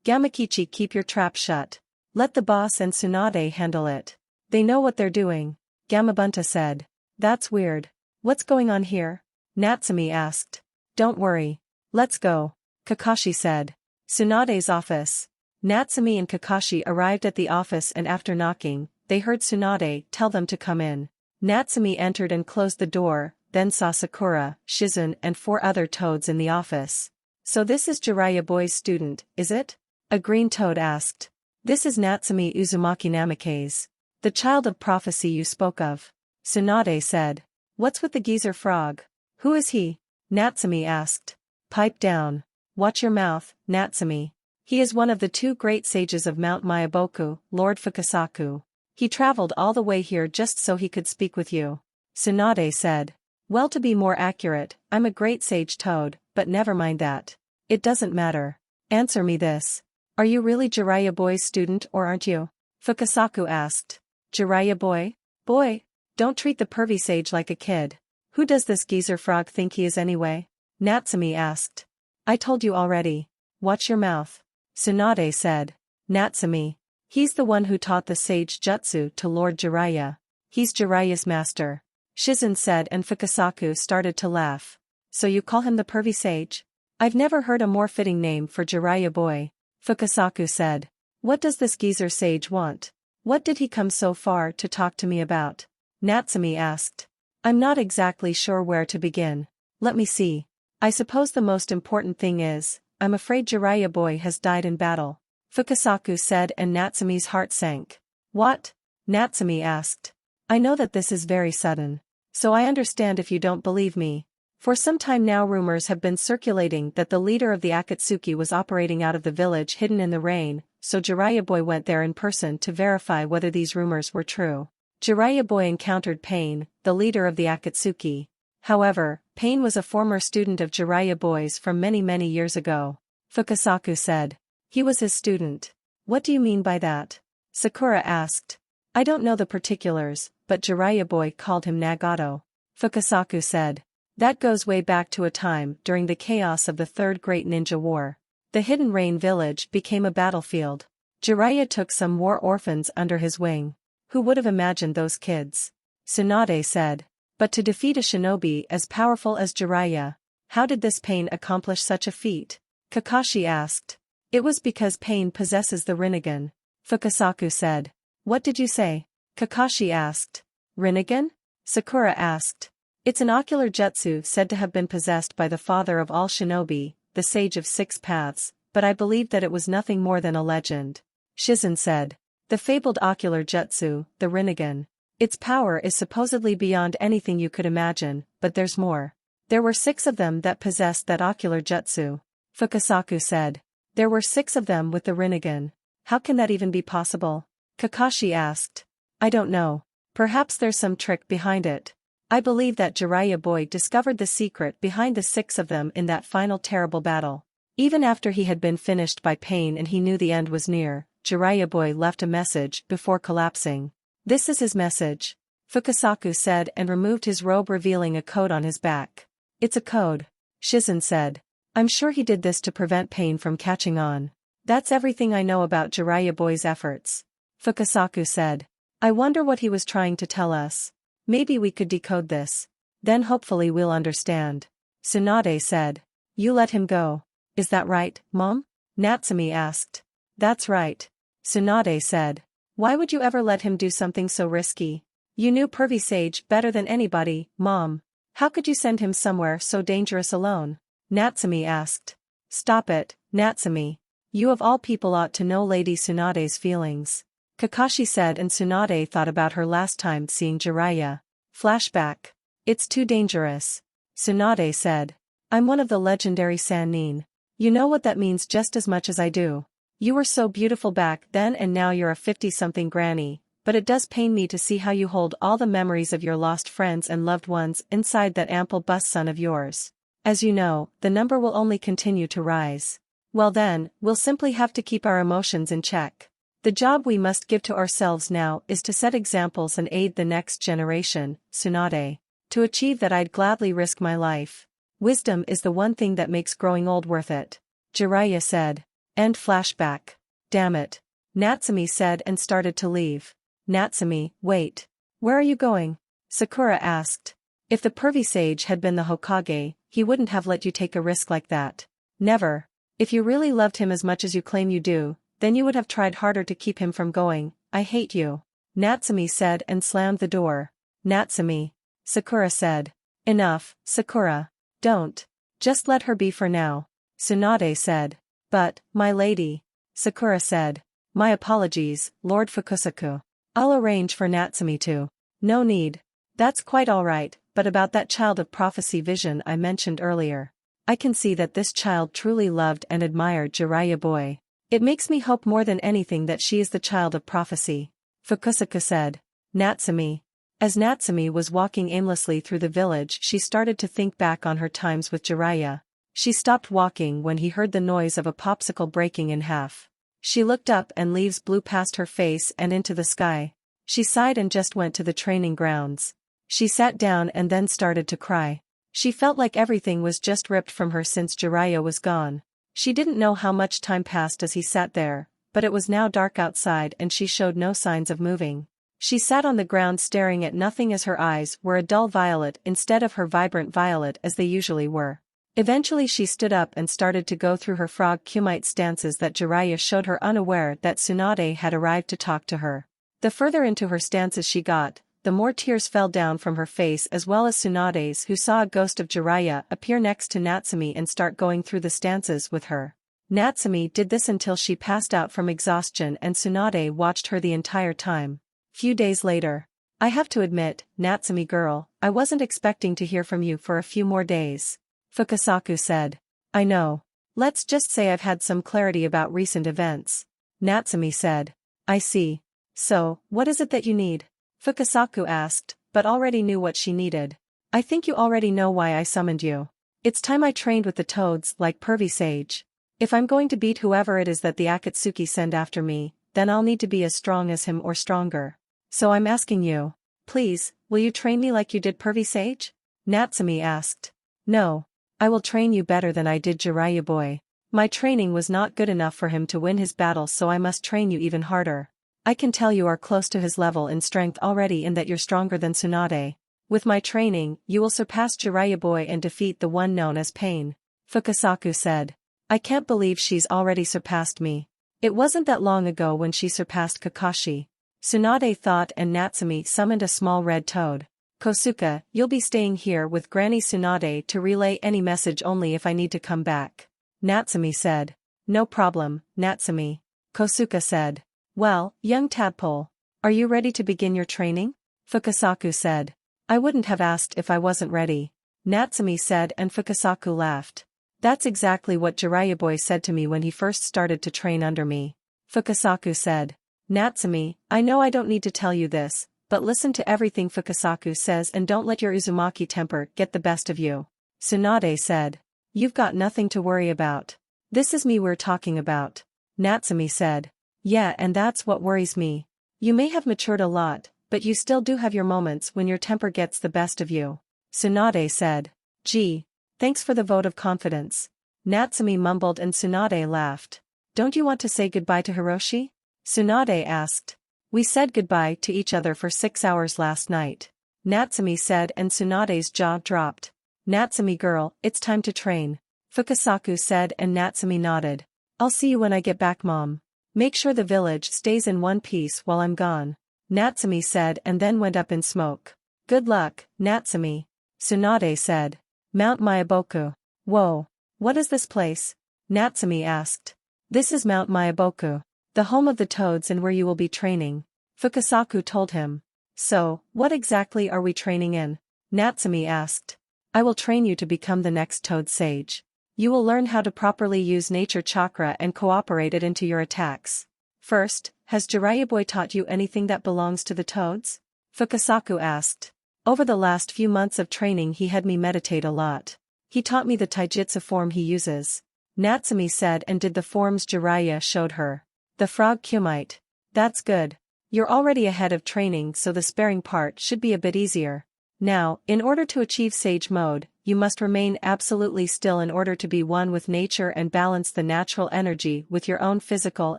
Gamakichi, keep your trap shut. Let the boss and Tsunade handle it. They know what they're doing. Gamabunta said. That's weird. What's going on here? Natsumi asked. Don't worry. Let's go. Kakashi said. Tsunade's office. Natsumi and Kakashi arrived at the office and after knocking, they heard Tsunade tell them to come in. Natsumi entered and closed the door, then saw Sakura, Shizune and 4 other toads in the office. So this is Jiraiya Boy's student, is it? A green toad asked. This is Natsumi Uzumaki Namikaze. The child of prophecy you spoke of. Tsunade said. What's with the geezer frog? Who is he? Natsumi asked. Pipe down. Watch your mouth, Natsumi. He is one of the 2 great sages of Mount Myaboku, Lord Fukasaku. He traveled all the way here just so he could speak with you. Tsunade said. Well, to be more accurate, I'm a great sage toad, but never mind that. It doesn't matter. Answer me this. Are you really Jiraiya Boy's student or aren't you? Fukasaku asked. Jiraiya Boy? Boy, don't treat the pervy sage like a kid. Who does this geezer frog think he is anyway? Natsumi asked. I told you already. Watch your mouth. Tsunade said. Natsumi. He's the one who taught the sage jutsu to Lord Jiraiya. He's Jiraiya's master. Shizune said and Fukasaku started to laugh. So you call him the pervy sage? I've never heard a more fitting name for Jiraiya Boy. Fukasaku said. What does this geezer sage want? What did he come so far to talk to me about? Natsumi asked. I'm not exactly sure where to begin. Let me see. I suppose the most important thing is, I'm afraid Jiraiya Boy has died in battle. Fukasaku said and Natsumi's heart sank. What? Natsumi asked. I know that this is very sudden. So I understand if you don't believe me. For some time now rumors have been circulating that the leader of the Akatsuki was operating out of the village hidden in the rain, so Jiraiya Boy went there in person to verify whether these rumors were true. Jiraiya Boy encountered Pain, the leader of the Akatsuki. However, Pain was a former student of Jiraiya Boy's from many years ago. Fukasaku said. He was his student. What do you mean by that? Sakura asked. I don't know the particulars, but Jiraiya boy called him Nagato. Fukasaku said. That goes way back to a time during the chaos of the Third Great Ninja War. The Hidden Rain village became a battlefield. Jiraiya took some war orphans under his wing. Who would have imagined those kids? Tsunade said. But to defeat a shinobi as powerful as Jiraiya, how did this Pain accomplish such a feat? Kakashi asked. It was because Pain possesses the Rinnegan. Fukasaku said. What did you say? Kakashi asked. Rinnegan? Sakura asked. It's an ocular jutsu said to have been possessed by the father of all shinobi, the Sage of Six Paths, but I believe that it was nothing more than a legend. Shizen said. The fabled ocular jutsu, the Rinnegan. Its power is supposedly beyond anything you could imagine, but there's more. There were 6 of them that possessed that ocular jutsu. Fukasaku said. There were 6 of them with the Rinnegan. How can that even be possible? Kakashi asked. I don't know. Perhaps there's some trick behind it. I believe that Jiraiya boy discovered the secret behind the 6 of them in that final terrible battle. Even after he had been finished by Pain and he knew the end was near, Jiraiya boy left a message before collapsing. This is his message. Fukasaku said and removed his robe revealing a code on his back. It's a code. Shizen said. I'm sure he did this to prevent Pain from catching on. That's everything I know about Jiraiya boy's efforts. Fukasaku said. I wonder what he was trying to tell us. Maybe we could decode this. Then hopefully we'll understand. Tsunade said. You let him go. Is that right, Mom? Natsumi asked. That's right. Tsunade said. Why would you ever let him do something so risky? You knew Pervy Sage better than anybody, Mom. How could you send him somewhere so dangerous alone? Natsumi asked. Stop it, Natsumi. You of all people ought to know Lady Tsunade's feelings. Kakashi said and Tsunade thought about her last time seeing Jiraiya. Flashback. It's too dangerous. Tsunade said. I'm one of the legendary Sannin. You know what that means just as much as I do. You were so beautiful back then and now you're a 50-something granny, but it does pain me to see how you hold all the memories of your lost friends and loved ones inside that ample bust son of yours. As you know, the number will only continue to rise. Well then, we'll simply have to keep our emotions in check. The job we must give to ourselves now is to set examples and aid the next generation, Tsunade. To achieve that I'd gladly risk my life. Wisdom is the one thing that makes growing old worth it. Jiraiya said. End flashback. Damn it. Natsumi said and started to leave. Natsumi, wait. Where are you going? Sakura asked. If the Pervy Sage had been the Hokage, he wouldn't have let you take a risk like that. Never. If you really loved him as much as you claim you do, then you would have tried harder to keep him from going. I hate you. Natsumi said and slammed the door. Natsumi. Sakura said. Enough, Sakura. Don't. Just let her be for now. Tsunade said. But, my lady. Sakura said. My apologies, Lord Fukusaku. I'll arrange for Natsumi to. No need. That's quite alright, but about that child of prophecy vision I mentioned earlier. I can see that this child truly loved and admired Jiraiya boy. It makes me hope more than anything that she is the child of prophecy. Fukusaku said. Natsumi. As Natsumi was walking aimlessly through the village she started to think back on her times with Jiraiya. She stopped walking when he heard the noise of a popsicle breaking in half. She looked up and leaves blew past her face and into the sky. She sighed and just went to the training grounds. She sat down and then started to cry. She felt like everything was just ripped from her since Jiraiya was gone. She didn't know how much time passed as he sat there, but it was now dark outside and she showed no signs of moving. She sat on the ground staring at nothing as her eyes were a dull violet instead of her vibrant violet as they usually were. Eventually she stood up and started to go through her frog kumite stances that Jiraiya showed her unaware that Tsunade had arrived to talk to her. The further into her stances she got, the more tears fell down from her face as well as Tsunade's who saw a ghost of Jiraiya appear next to Natsumi and start going through the stances with her. Natsumi did this until she passed out from exhaustion and Tsunade watched her the entire time. Few days later. I have to admit, Natsumi girl, I wasn't expecting to hear from you for a few more days. Fukusaku said. I know. Let's just say I've had some clarity about recent events. Natsumi said. I see. So, what is it that you need? Fukusaku asked, but already knew what she needed. I think you already know why I summoned you. It's time I trained with the toads like Pervy Sage. If I'm going to beat whoever it is that the Akatsuki send after me, then I'll need to be as strong as him or stronger. So I'm asking you. Please, will you train me like you did Pervy Sage? Natsumi asked. No. I will train you better than I did Jiraiya boy. My training was not good enough for him to win his battle, so I must train you even harder. I can tell you are close to his level in strength already and that you're stronger than Tsunade. With my training, you will surpass Jiraiya boy and defeat the one known as Pain. Fukasaku said. I can't believe she's already surpassed me. It wasn't that long ago when she surpassed Kakashi. Tsunade thought, and Natsumi summoned a small red toad. Kosuke, you'll be staying here with Granny Tsunade to relay any message only if I need to come back. Natsumi said. No problem, Natsumi. Kosuke said. Well, young tadpole. Are you ready to begin your training? Fukasaku said. I wouldn't have asked if I wasn't ready. Natsumi said, and Fukasaku laughed. That's exactly what Jiraiya boy said to me when he first started to train under me. Fukasaku said. Natsumi, I know I don't need to tell you this, but listen to everything Fukasaku says and don't let your Uzumaki temper get the best of you. Tsunade said. You've got nothing to worry about. This is me we're talking about. Natsumi said. Yeah, and that's what worries me. You may have matured a lot, but you still do have your moments when your temper gets the best of you. Tsunade said. Gee. Thanks for the vote of confidence. Natsumi mumbled and Tsunade laughed. Don't you want to say goodbye to Hiroshi? Tsunade asked. We said goodbye to each other for 6 hours last night. Natsumi said, and Tsunade's jaw dropped. Natsumi girl, it's time to train. Fukasaku said, and Natsumi nodded. I'll see you when I get back, mom. Make sure the village stays in one piece while I'm gone. Natsumi said, and then went up in smoke. Good luck, Natsumi. Tsunade said. Mount Myaboku. Whoa. What is this place? Natsumi asked. This is Mount Myaboku, the home of the toads and where you will be training. Fukasaku told him. So, what exactly are we training in? Natsumi asked. I will train you to become the next toad sage. You will learn how to properly use nature chakra and cooperate it into your attacks. First, has Jiraiya boy taught you anything that belongs to the toads? Fukasaku asked. Over the last few months of training he had me meditate a lot. He taught me the taijutsu form he uses. Natsumi said, and did the forms Jiraiya showed her. The frog kumite. That's good. You're already ahead of training, so the sparring part should be a bit easier. Now, in order to achieve sage mode, you must remain absolutely still in order to be one with nature and balance the natural energy with your own physical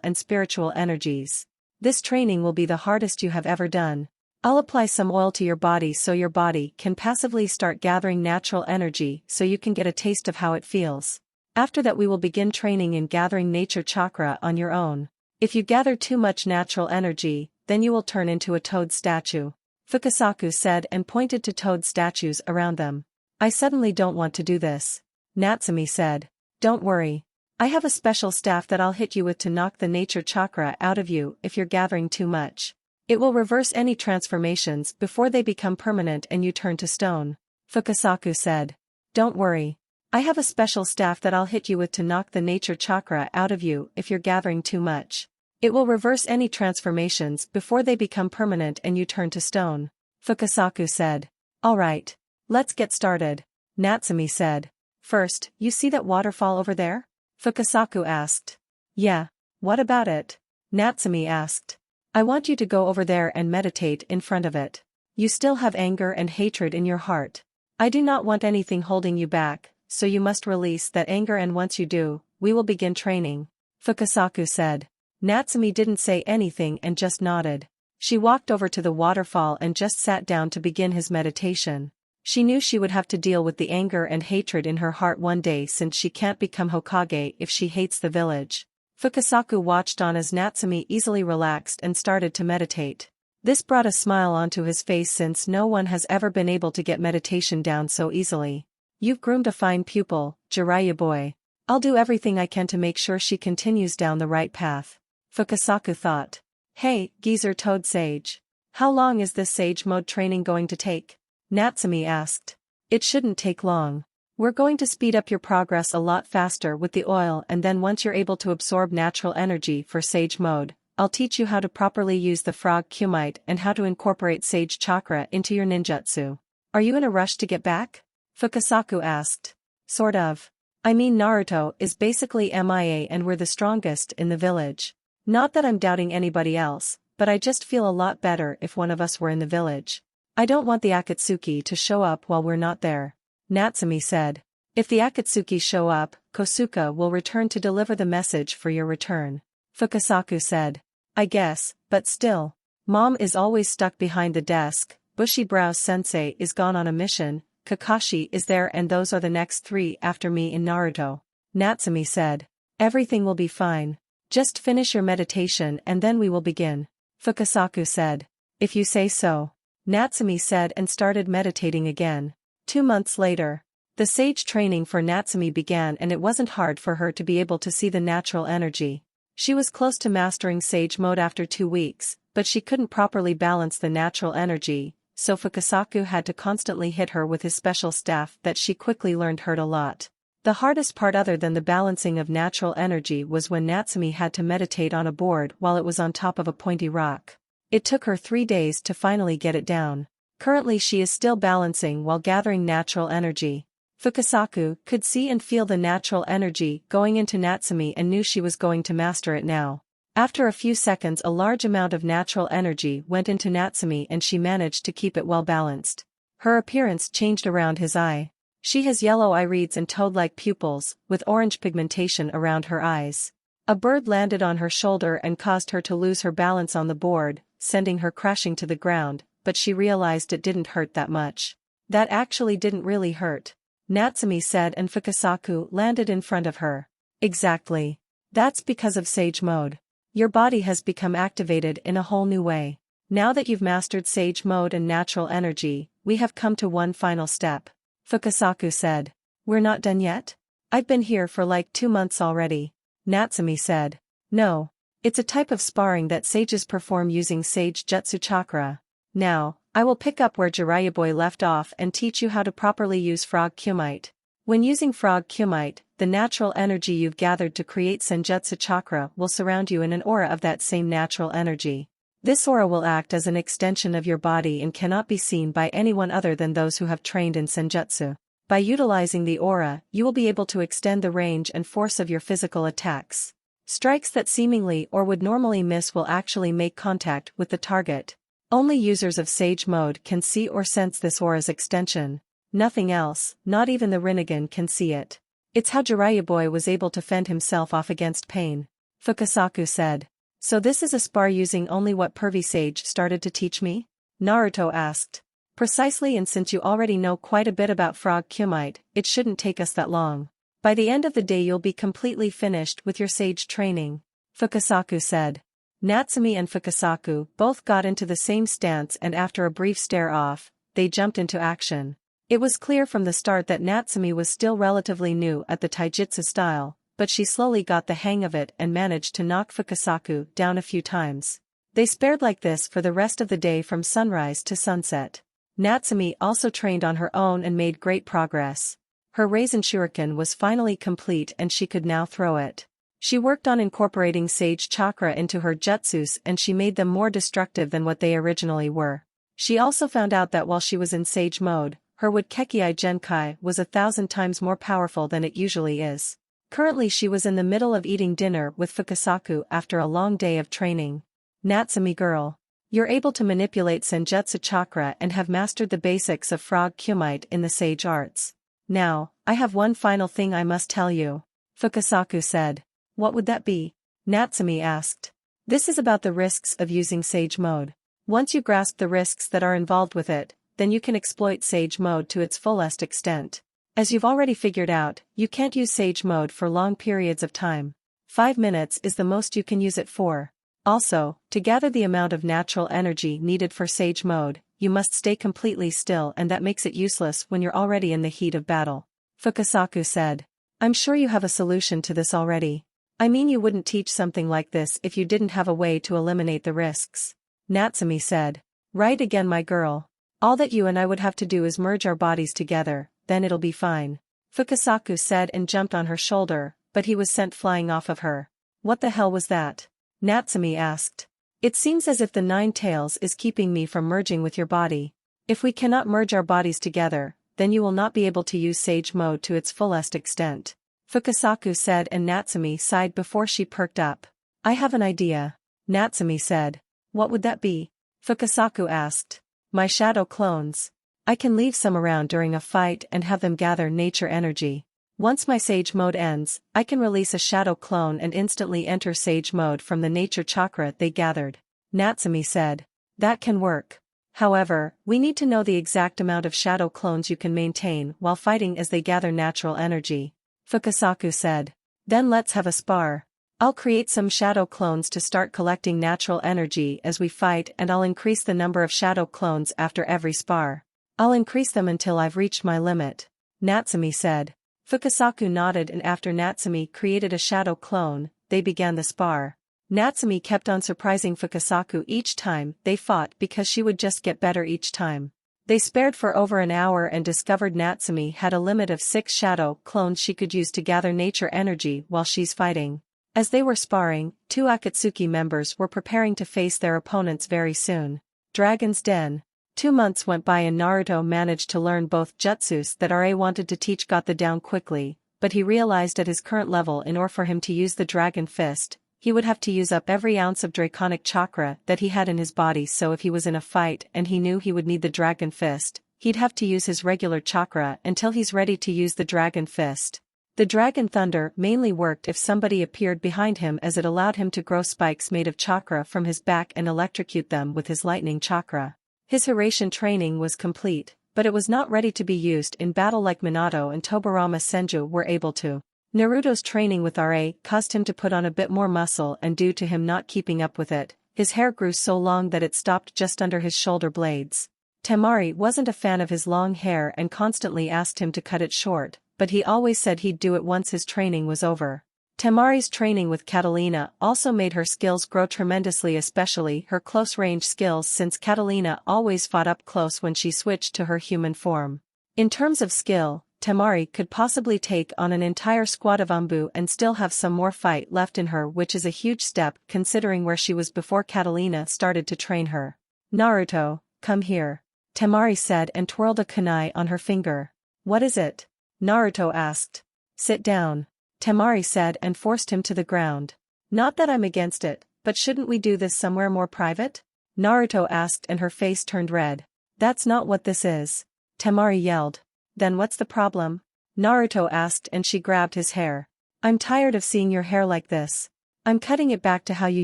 and spiritual energies. This training will be the hardest you have ever done. I'll apply some oil to your body so your body can passively start gathering natural energy so you can get a taste of how it feels. After that we will begin training in gathering nature chakra on your own. If you gather too much natural energy, then you will turn into a toad statue. Fukasaku said and pointed to toad statues around them. I suddenly don't want to do this. Natsumi said. Don't worry. I have a special staff that I'll hit you with to knock the nature chakra out of you if you're gathering too much. It will reverse any transformations before they become permanent and you turn to stone. Fukasaku said. Don't worry. I have a special staff that I'll hit you with to knock the nature chakra out of you if you're gathering too much. It will reverse any transformations before they become permanent and you turn to stone. Fukasaku said. Alright. Let's get started. Natsumi said. First, you see that waterfall over there? Fukasaku asked. Yeah. What about it? Natsumi asked. I want you to go over there and meditate in front of it. You still have anger and hatred in your heart. I do not want anything holding you back, so you must release that anger, and once you do, we will begin training. Fukasaku said. Natsumi didn't say anything and just nodded. She walked over to the waterfall and just sat down to begin his meditation. She knew she would have to deal with the anger and hatred in her heart one day since she can't become Hokage if she hates the village. Fukasaku watched on as Natsumi easily relaxed and started to meditate. This brought a smile onto his face since no one has ever been able to get meditation down so easily. You've groomed a fine pupil, Jiraiya boy. I'll do everything I can to make sure she continues down the right path. Fukasaku thought. Hey, geezer toad sage. How long is this sage mode training going to take? Natsumi asked. It shouldn't take long. We're going to speed up your progress a lot faster with the oil, and then once you're able to absorb natural energy for sage mode, I'll teach you how to properly use the frog kumite and how to incorporate sage chakra into your ninjutsu. Are you in a rush to get back? Fukasaku asked. Sort of. I mean, Naruto is basically MIA and we're the strongest in the village. Not that I'm doubting anybody else, but I just feel a lot better if one of us were in the village. I don't want the Akatsuki to show up while we're not there. Natsumi said. If the Akatsuki show up, Kosuke will return to deliver the message for your return. Fukasaku said. I guess, but still. Mom is always stuck behind the desk, Bushy Brows Sensei is gone on a mission, Kakashi is there and those are the next 3 after me in Naruto. Natsumi said. Everything will be fine. Just finish your meditation and then we will begin. Fukasaku said. If you say so. Natsumi said and started meditating again. 2 months later. The sage training for Natsumi began and it wasn't hard for her to be able to see the natural energy. She was close to mastering sage mode after 2 weeks, but she couldn't properly balance the natural energy, so Fukasaku had to constantly hit her with his special staff that she quickly learned hurt a lot. The hardest part other than the balancing of natural energy was when Natsumi had to meditate on a board while it was on top of a pointy rock. It took her 3 days to finally get it down. Currently she is still balancing while gathering natural energy. Fukasaku could see and feel the natural energy going into Natsumi and knew she was going to master it now. After a few seconds a large amount of natural energy went into Natsumi and she managed to keep it well balanced. Her appearance changed around his eye. She has yellow irides and toad-like pupils, with orange pigmentation around her eyes. A bird landed on her shoulder and caused her to lose her balance on the board, sending her crashing to the ground, but she realized it didn't hurt that much. That actually didn't really hurt. Natsumi said and Fukasaku landed in front of her. Exactly. That's because of Sage Mode. Your body has become activated in a whole new way. Now that you've mastered Sage Mode and natural energy, we have come to one final step. Fukasaku said. We're not done yet? I've been here for like 2 months already. Natsumi said. No. It's a type of sparring that sages perform using Sage Jutsu Chakra. Now, I will pick up where Jiraiya Boy left off and teach you how to properly use Frog Kumite. When using Frog Kumite, the natural energy you've gathered to create Senjutsu Chakra will surround you in an aura of that same natural energy. This aura will act as an extension of your body and cannot be seen by anyone other than those who have trained in Senjutsu. By utilizing the aura, you will be able to extend the range and force of your physical attacks. Strikes that seemingly or would normally miss will actually make contact with the target. Only users of Sage Mode can see or sense this aura's extension. Nothing else, not even the Rinnegan can see it. It's how Jiraiya Boy was able to fend himself off against pain. Fukasaku said. So this is a spar using only what Pervy Sage started to teach me? Naruto asked. Precisely, and since you already know quite a bit about Frog Kumite, it shouldn't take us that long. By the end of the day you'll be completely finished with your sage training. Fukasaku said. Natsumi and Fukasaku both got into the same stance and after a brief stare-off, they jumped into action. It was clear from the start that Natsumi was still relatively new at the taijutsu style, but she slowly got the hang of it and managed to knock Fukasaku down a few times. They spared like this for the rest of the day from sunrise to sunset. Natsumi also trained on her own and made great progress. Her Raisin Shuriken was finally complete and she could now throw it. She worked on incorporating Sage Chakra into her jutsus and she made them more destructive than what they originally were. She also found out that while she was in Sage Mode, her Wadkekiai Genkai was 1,000 times more powerful than it usually is. Currently she was in the middle of eating dinner with Fukasaku after a long day of training. Natsumi girl. You're able to manipulate Senjutsu Chakra and have mastered the basics of Frog Kumite in the Sage Arts. Now, I have one final thing I must tell you. Fukasaku said. What would that be? Natsumi asked. This is about the risks of using Sage Mode. Once you grasp the risks that are involved with it, then you can exploit Sage Mode to its fullest extent. As you've already figured out, you can't use Sage Mode for long periods of time. 5 minutes is the most you can use it for. Also, to gather the amount of natural energy needed for Sage Mode, you must stay completely still and that makes it useless when you're already in the heat of battle. Fukasaku said. I'm sure you have a solution to this already. I mean you wouldn't teach something like this if you didn't have a way to eliminate the risks. Natsumi said. Right again my girl. All that you and I would have to do is merge our bodies together, then it'll be fine. Fukasaku said and jumped on her shoulder, but he was sent flying off of her. What the hell was that? Natsumi asked. It seems as if the 9 tails is keeping me from merging with your body. If we cannot merge our bodies together, then you will not be able to use Sage Mode to its fullest extent. Fukasaku said and Natsumi sighed before she perked up. I have an idea. Natsumi said. What would that be? Fukasaku asked. My shadow clones. I can leave some around during a fight and have them gather nature energy. Once my Sage mode ends, I can release a shadow clone and instantly enter Sage mode from the nature chakra they gathered. Natsumi said. That can work. However, we need to know the exact amount of shadow clones you can maintain while fighting as they gather natural energy. Fukasaku said. Then let's have a spar. I'll create some shadow clones to start collecting natural energy as we fight, and I'll increase the number of shadow clones after every spar. I'll increase them until I've reached my limit. Natsumi said. Fukasaku nodded, and after Natsumi created a shadow clone, they began the spar. Natsumi kept on surprising Fukasaku each time they fought because she would just get better each time. They spared for over an hour and discovered Natsumi had a limit of 6 shadow clones she could use to gather nature energy while she's fighting. As they were sparring, 2 Akatsuki members were preparing to face their opponents very soon. Dragon's Den. 2 months went by and Naruto managed to learn both jutsus that RA wanted to teach got the down quickly, but he realized at his current level in order for him to use the Dragon Fist, he would have to use up every ounce of draconic chakra that he had in his body, so if he was in a fight and he knew he would need the Dragon Fist, he'd have to use his regular chakra until he's ready to use the Dragon Fist. The Dragon Thunder mainly worked if somebody appeared behind him, as it allowed him to grow spikes made of chakra from his back and electrocute them with his lightning chakra. His Hiraishin training was complete, but it was not ready to be used in battle like Minato and Tobarama Senju were able to. Naruto's training with RA caused him to put on a bit more muscle, and due to him not keeping up with it, his hair grew so long that it stopped just under his shoulder blades. Temari wasn't a fan of his long hair and constantly asked him to cut it short, but he always said he'd do it once his training was over. Temari's training with Catalina also made her skills grow tremendously, especially her close-range skills, since Catalina always fought up close when she switched to her human form. In terms of skill, Temari could possibly take on an entire squad of Umbu and still have some more fight left in her, which is a huge step considering where she was before Catalina started to train her. Naruto, come here. Temari said and twirled a kunai on her finger. What is it? Naruto asked. Sit down. Temari said and forced him to the ground. Not that I'm against it, but shouldn't we do this somewhere more private? Naruto asked and her face turned red. That's not what this is. Temari yelled. Then what's the problem? Naruto asked and she grabbed his hair. I'm tired of seeing your hair like this. I'm cutting it back to how you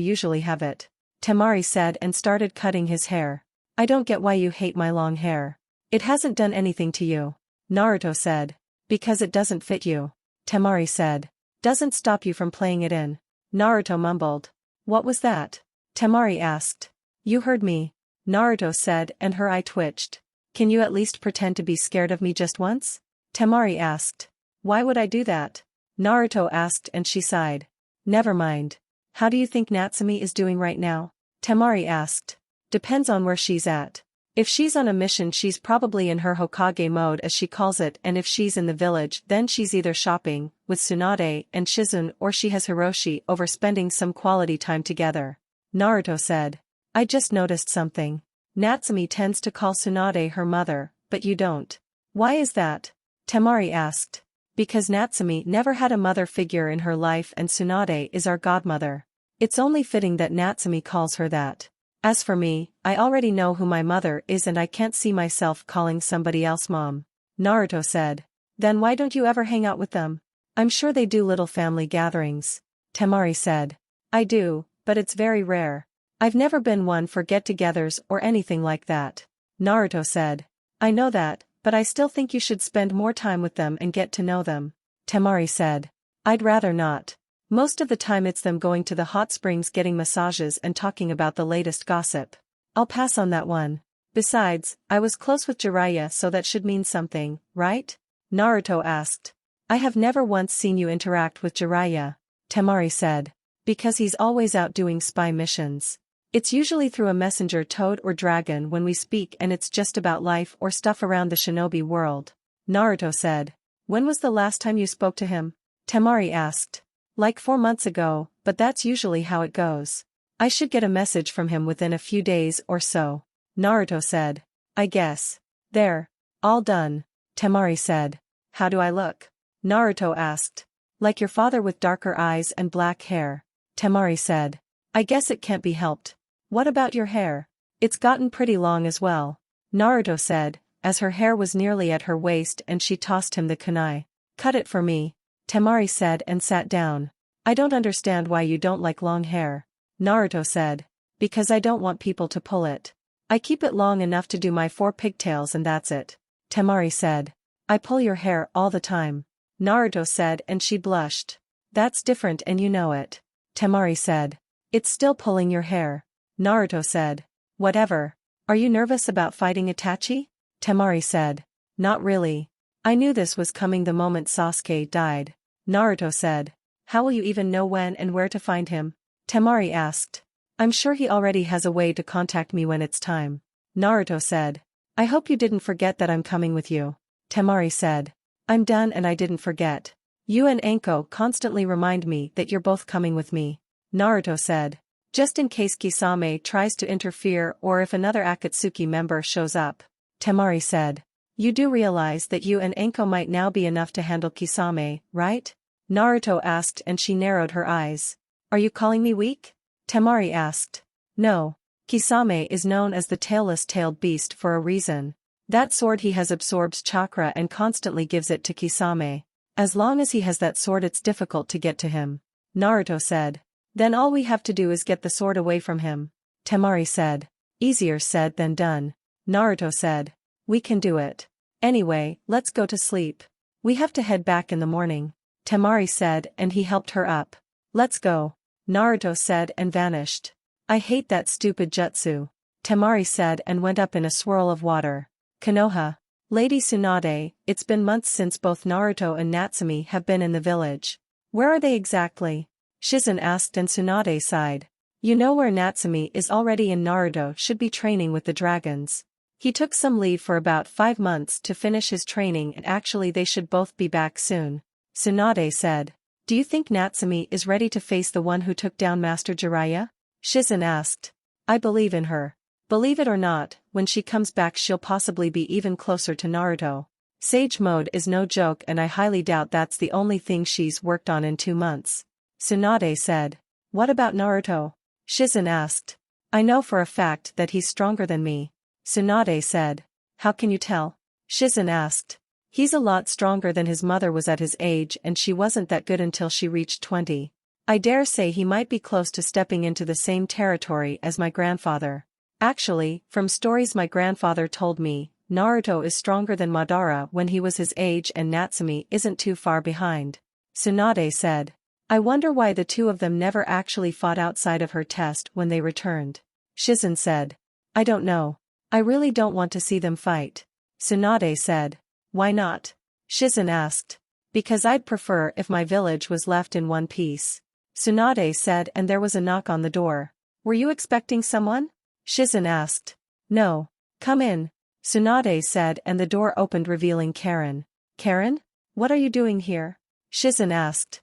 usually have it. Temari said and started cutting his hair. I don't get why you hate my long hair. It hasn't done anything to you. Naruto said. Because it doesn't fit you. Temari said. Doesn't stop you from playing it in. Naruto mumbled. What was that? Temari asked. You heard me. Naruto said and her eye twitched. Can you at least pretend to be scared of me just once? Temari asked. Why would I do that? Naruto asked and she sighed. Never mind. How do you think Natsumi is doing right now? Temari asked. Depends on where she's at. If she's on a mission, she's probably in her Hokage mode, as she calls it, and if she's in the village, then she's either shopping with Tsunade and Shizune, or she has Hiroshi over spending some quality time together. Naruto said. I just noticed something. Natsumi tends to call Tsunade her mother, but you don't. Why is that? Temari asked. Because Natsumi never had a mother figure in her life and Tsunade is our godmother. It's only fitting that Natsumi calls her that. As for me, I already know who my mother is and I can't see myself calling somebody else mom. Naruto said. Then why don't you ever hang out with them? I'm sure they do little family gatherings. Temari said. I do, but it's very rare. I've never been one for get-togethers or anything like that. Naruto said. I know that, but I still think you should spend more time with them and get to know them. Temari said. I'd rather not. Most of the time it's them going to the hot springs, getting massages and talking about the latest gossip. I'll pass on that one. Besides, I was close with Jiraiya, so that should mean something, right? Naruto asked. I have never once seen you interact with Jiraiya. Temari said. Because he's always out doing spy missions. It's usually through a messenger toad or dragon when we speak, and it's just about life or stuff around the shinobi world. Naruto said. When was the last time you spoke to him? Temari asked. Like 4 months ago, but that's usually how it goes. I should get a message from him within a few days or so. Naruto said. I guess. There. All done. Temari said. How do I look? Naruto asked. Like your father with darker eyes and black hair. Temari said. I guess it can't be helped. What about your hair? It's gotten pretty long as well. Naruto said, as her hair was nearly at her waist and she tossed him the kunai. Cut it for me, Temari said and sat down. I don't understand why you don't like long hair. Naruto said. Because I don't want people to pull it. I keep it long enough to do my 4 pigtails and that's it. Temari said. I pull your hair all the time. Naruto said and she blushed. That's different and you know it. Temari said. It's still pulling your hair. Naruto said. Whatever. Are you nervous about fighting Itachi? Temari said. Not really. I knew this was coming the moment Sasuke died. Naruto said. How will you even know when and where to find him? Temari asked. I'm sure he already has a way to contact me when it's time. Naruto said. I hope you didn't forget that I'm coming with you. Temari said. I'm done and I didn't forget. You and Anko constantly remind me that you're both coming with me. Naruto said. Just in case Kisame tries to interfere or if another Akatsuki member shows up. Temari said. You do realize that you and Anko might now be enough to handle Kisame, right? Naruto asked and she narrowed her eyes. Are you calling me weak? Temari asked. No. Kisame is known as the tailless-tailed beast for a reason. That sword he has absorbs chakra and constantly gives it to Kisame. As long as he has that sword it's difficult to get to him. Naruto said. Then all we have to do is get the sword away from him. Temari said. Easier said than done. Naruto said. We can do it. Anyway, let's go to sleep. We have to head back in the morning. Temari said and he helped her up. Let's go. Naruto said and vanished. I hate that stupid jutsu. Temari said and went up in a swirl of water. Konoha. Lady Tsunade, it's been months since both Naruto and Natsumi have been in the village. Where are they exactly? Shizen asked and Tsunade sighed. You know where Natsumi is already and Naruto should be training with the dragons. He took some leave for about 5 months to finish his training and actually they should both be back soon. Tsunade said. Do you think Natsumi is ready to face the one who took down Master Jiraiya? Shizen asked. I believe in her. Believe it or not, when she comes back she'll possibly be even closer to Naruto. Sage mode is no joke and I highly doubt that's the only thing she's worked on in 2 months. Tsunade said. What about Naruto? Shizen asked. I know for a fact that he's stronger than me. Tsunade said. How can you tell? Shizen asked. He's a lot stronger than his mother was at his age and she wasn't that good until she reached 20. I dare say he might be close to stepping into the same territory as my grandfather. Actually, from stories my grandfather told me, Naruto is stronger than Madara when he was his age and Natsumi isn't too far behind. Tsunade said. I wonder why the two of them never actually fought outside of her test when they returned. Shizen said. I don't know. I really don't want to see them fight. Tsunade said. Why not? Shizen asked. Because I'd prefer if my village was left in one piece. Tsunade said and there was a knock on the door. Were you expecting someone? Shizen asked. No. Come in. Tsunade said and the door opened revealing Karen. Karen? What are you doing here? Shizen asked.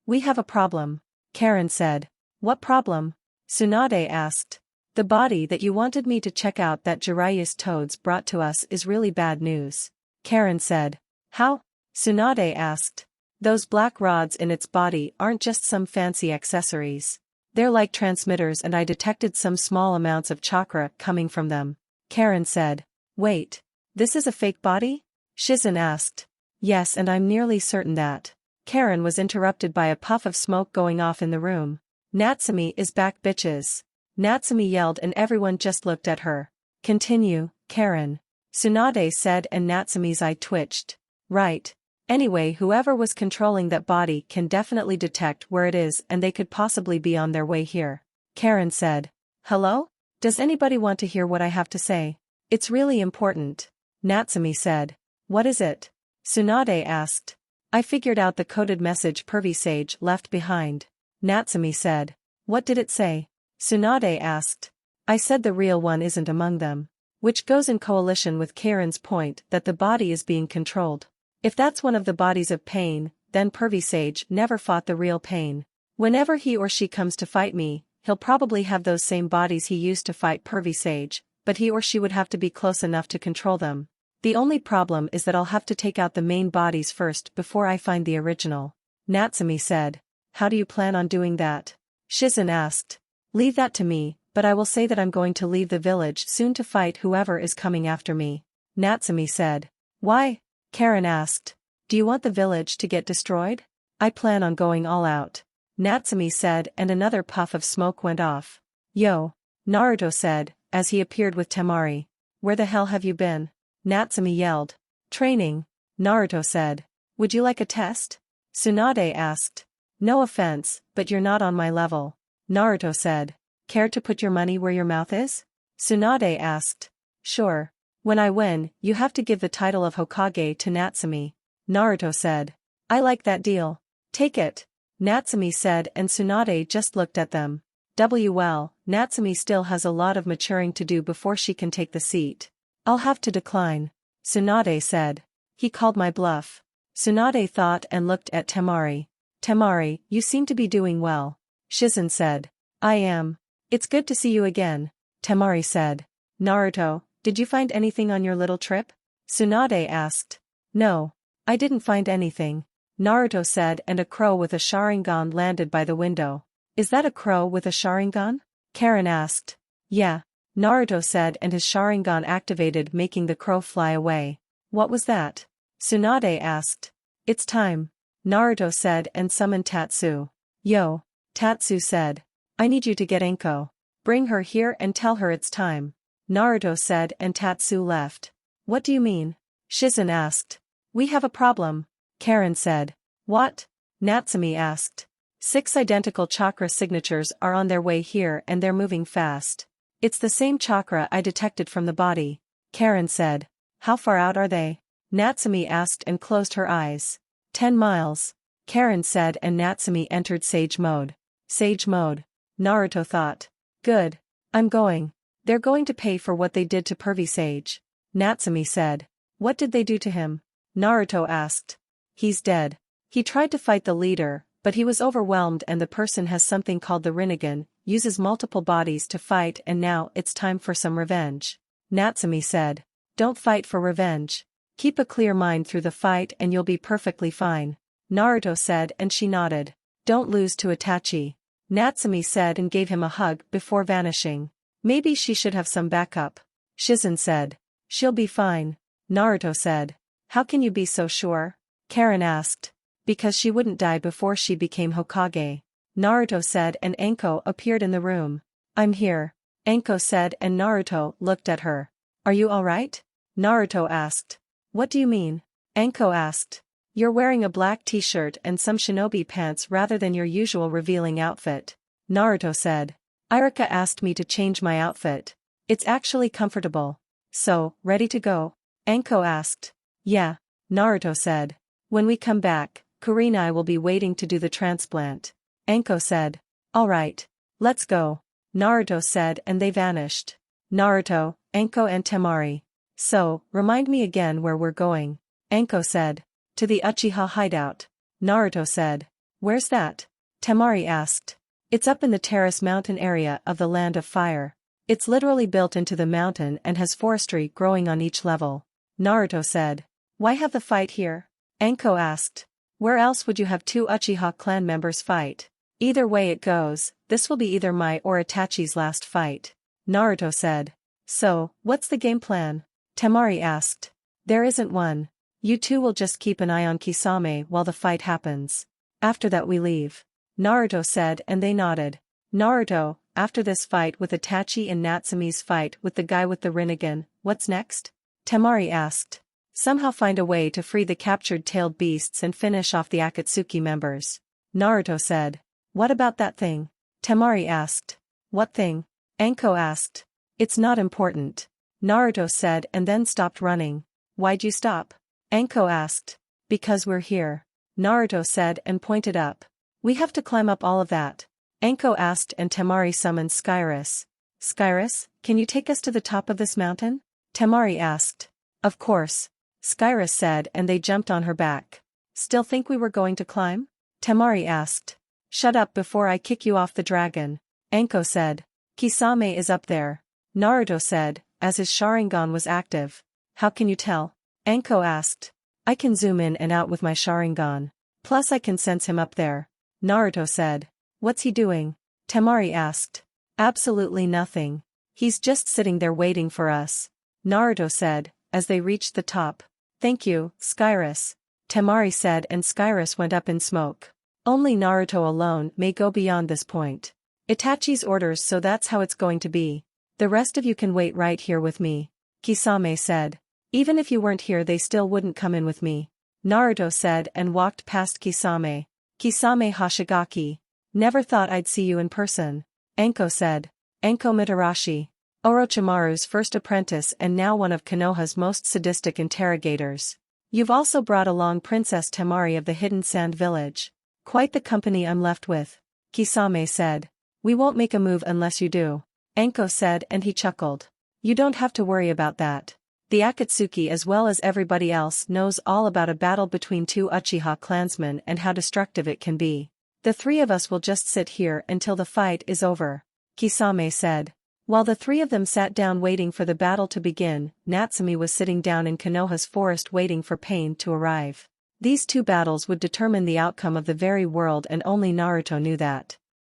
We have a problem. Karen said. What problem? Tsunade asked. The body that you wanted me to check out that Jiraiya's toads brought to us is really bad news. Karen said. How? Tsunade asked. Those black rods in its body aren't just some fancy accessories. They're like transmitters and I detected some small amounts of chakra coming from them. Karen said. Wait. This is a fake body? Shizen asked. Yes and I'm nearly certain that. Karen was interrupted by a puff of smoke going off in the room. Natsumi is back bitches. Natsumi yelled and everyone just looked at her. Continue, Karen. Tsunade said and Natsumi's eye twitched. Right. Anyway, whoever was controlling that body can definitely detect where it is and they could possibly be on their way here. Karen said. Hello? Does anybody want to hear what I have to say? It's really important. Natsumi said. What is it? Tsunade asked. I figured out the coded message Pervy Sage left behind. Natsumi said. What did it say? Tsunade asked. I said the real one isn't among them. Which goes in coalition with Karen's point that the body is being controlled. If that's one of the bodies of pain, then Pervy Sage never fought the real pain. Whenever he or she comes to fight me, he'll probably have those same bodies he used to fight Pervy Sage, but he or she would have to be close enough to control them. The only problem is that I'll have to take out the main bodies first before I find the original. Natsumi said. How do you plan on doing that? Shizen asked. Leave that to me, but I will say that I'm going to leave the village soon to fight whoever is coming after me. Natsumi said. Why? Karen asked. Do you want the village to get destroyed? I plan on going all out. Natsumi said, and another puff of smoke went off. Yo! Naruto said, as he appeared with Temari. Where the hell have you been? Natsumi yelled. Training, Naruto said. Would you like a test? Tsunade asked. No offense, but you're not on my level. Naruto said. Care to put your money where your mouth is? Tsunade asked. Sure. When I win, you have to give the title of Hokage to Natsumi. Naruto said. I like that deal. Take it. Natsumi said, and Tsunade just looked at them. Well, Natsumi still has a lot of maturing to do before she can take the seat. I'll have to decline. Tsunade said. He called my bluff. Tsunade thought and looked at Temari. Temari, you seem to be doing well. Shizen said. I am. It's good to see you again. Temari said. Naruto, did you find anything on your little trip? Tsunade asked. No. I didn't find anything. Naruto said, and a crow with a Sharingan landed by the window. Is that a crow with a Sharingan? Karen asked. Yeah. Naruto said, and his Sharingan activated, making the crow fly away. What was that? Tsunade asked. It's time. Naruto said, and summoned Tatsu. Yo. Tatsu said. I need you to get Enko. Bring her here and tell her it's time. Naruto said, and Tatsu left. What do you mean? Shizen asked. We have a problem. Karen said. What? Natsumi asked. 6 identical chakra signatures are on their way here and they're moving fast. It's the same chakra I detected from the body. Karen said. How far out are they? Natsumi asked and closed her eyes. 10 miles. Karen said, and Natsumi entered Sage mode. Sage mode. Naruto thought. Good. I'm going. They're going to pay for what they did to Pervy Sage. Natsumi said. What did they do to him? Naruto asked. He's dead. He tried to fight the leader, but he was overwhelmed, and the person has something called the Rinnegan, uses multiple bodies to fight, and now it's time for some revenge. Natsumi said. Don't fight for revenge. Keep a clear mind through the fight and you'll be perfectly fine. Naruto said, and she nodded. Don't lose to Itachi. Natsumi said and gave him a hug before vanishing. Maybe she should have some backup. Shizen said. She'll be fine. Naruto said. How can you be so sure? Karen asked. Because she wouldn't die before she became Hokage. Naruto said, and Enko appeared in the room. I'm here. Enko said, and Naruto looked at her. Are you alright? Naruto asked. What do you mean? Enko asked. You're wearing a black t-shirt and some shinobi pants rather than your usual revealing outfit. Naruto said. Irika asked me to change my outfit. It's actually comfortable. So, ready to go? Enko asked. Yeah. Naruto said. When we come back, Kurenai will be waiting to do the transplant. Enko said. Alright. Let's go. Naruto said, and they vanished. Naruto, Enko and Temari. So, remind me again where we're going. Enko said. To the Uchiha hideout. Naruto said. Where's that? Temari asked. It's up in the terrace mountain area of the Land of Fire. It's literally built into the mountain and has forestry growing on each level. Naruto said. Why have the fight here? Enko asked. Where else would you have 2 Uchiha clan members fight? Either way it goes, this will be either my or Itachi's last fight. Naruto said. So, what's the game plan? Temari asked. There isn't one. You two will just keep an eye on Kisame while the fight happens. After that we leave. Naruto said, and they nodded. Naruto, after this fight with Itachi and Natsumi's fight with the guy with the Rinnegan, what's next? Temari asked. Somehow find a way to free the captured tailed beasts and finish off the Akatsuki members. Naruto said. What about that thing? Temari asked. What thing? Enko asked. It's not important. Naruto said and then stopped running. Why'd you stop? Enko asked. Because we're here. Naruto said and pointed up. We have to climb up all of that. Enko asked and Temari summoned Skyrus. Skyrus, can you take us to the top of this mountain? Temari asked. Of course. Skyrus said and they jumped on her back. Still think we were going to climb? Temari asked. Shut up before I kick you off the dragon. Enko said. Kisame is up there. Naruto said, as his Sharingan was active. How can you tell? Enko asked. I can zoom in and out with my Sharingan. Plus I can sense him up there. Naruto said. What's he doing? Temari asked. Absolutely nothing. He's just sitting there waiting for us, Naruto said, as they reached the top. Thank you, Skyrus, Temari said, and Skyrus went up in smoke. Only Naruto alone may go beyond this point. Itachi's orders, so that's how it's going to be. The rest of you can wait right here with me, Kisame said. Even if you weren't here they still wouldn't come in with me, Naruto said and walked past Kisame. Kisame Hoshigaki. Never thought I'd see you in person, Anko said. Anko Mitarashi, Orochimaru's first apprentice and now one of Konoha's most sadistic interrogators. You've also brought along Princess Temari of the Hidden Sand Village. Quite the company I'm left with, Kisame said. We won't make a move unless you do, Anko said, and he chuckled. You don't have to worry about that. The Akatsuki as well as everybody else knows all about a battle between two Uchiha clansmen and how destructive it can be. The three of us will just sit here until the fight is over, Kisame said. While the three of them sat down waiting for the battle to begin, Natsumi was sitting down in Konoha's forest waiting for Pain to arrive. These two battles would determine the outcome of the very world and only Naruto knew that.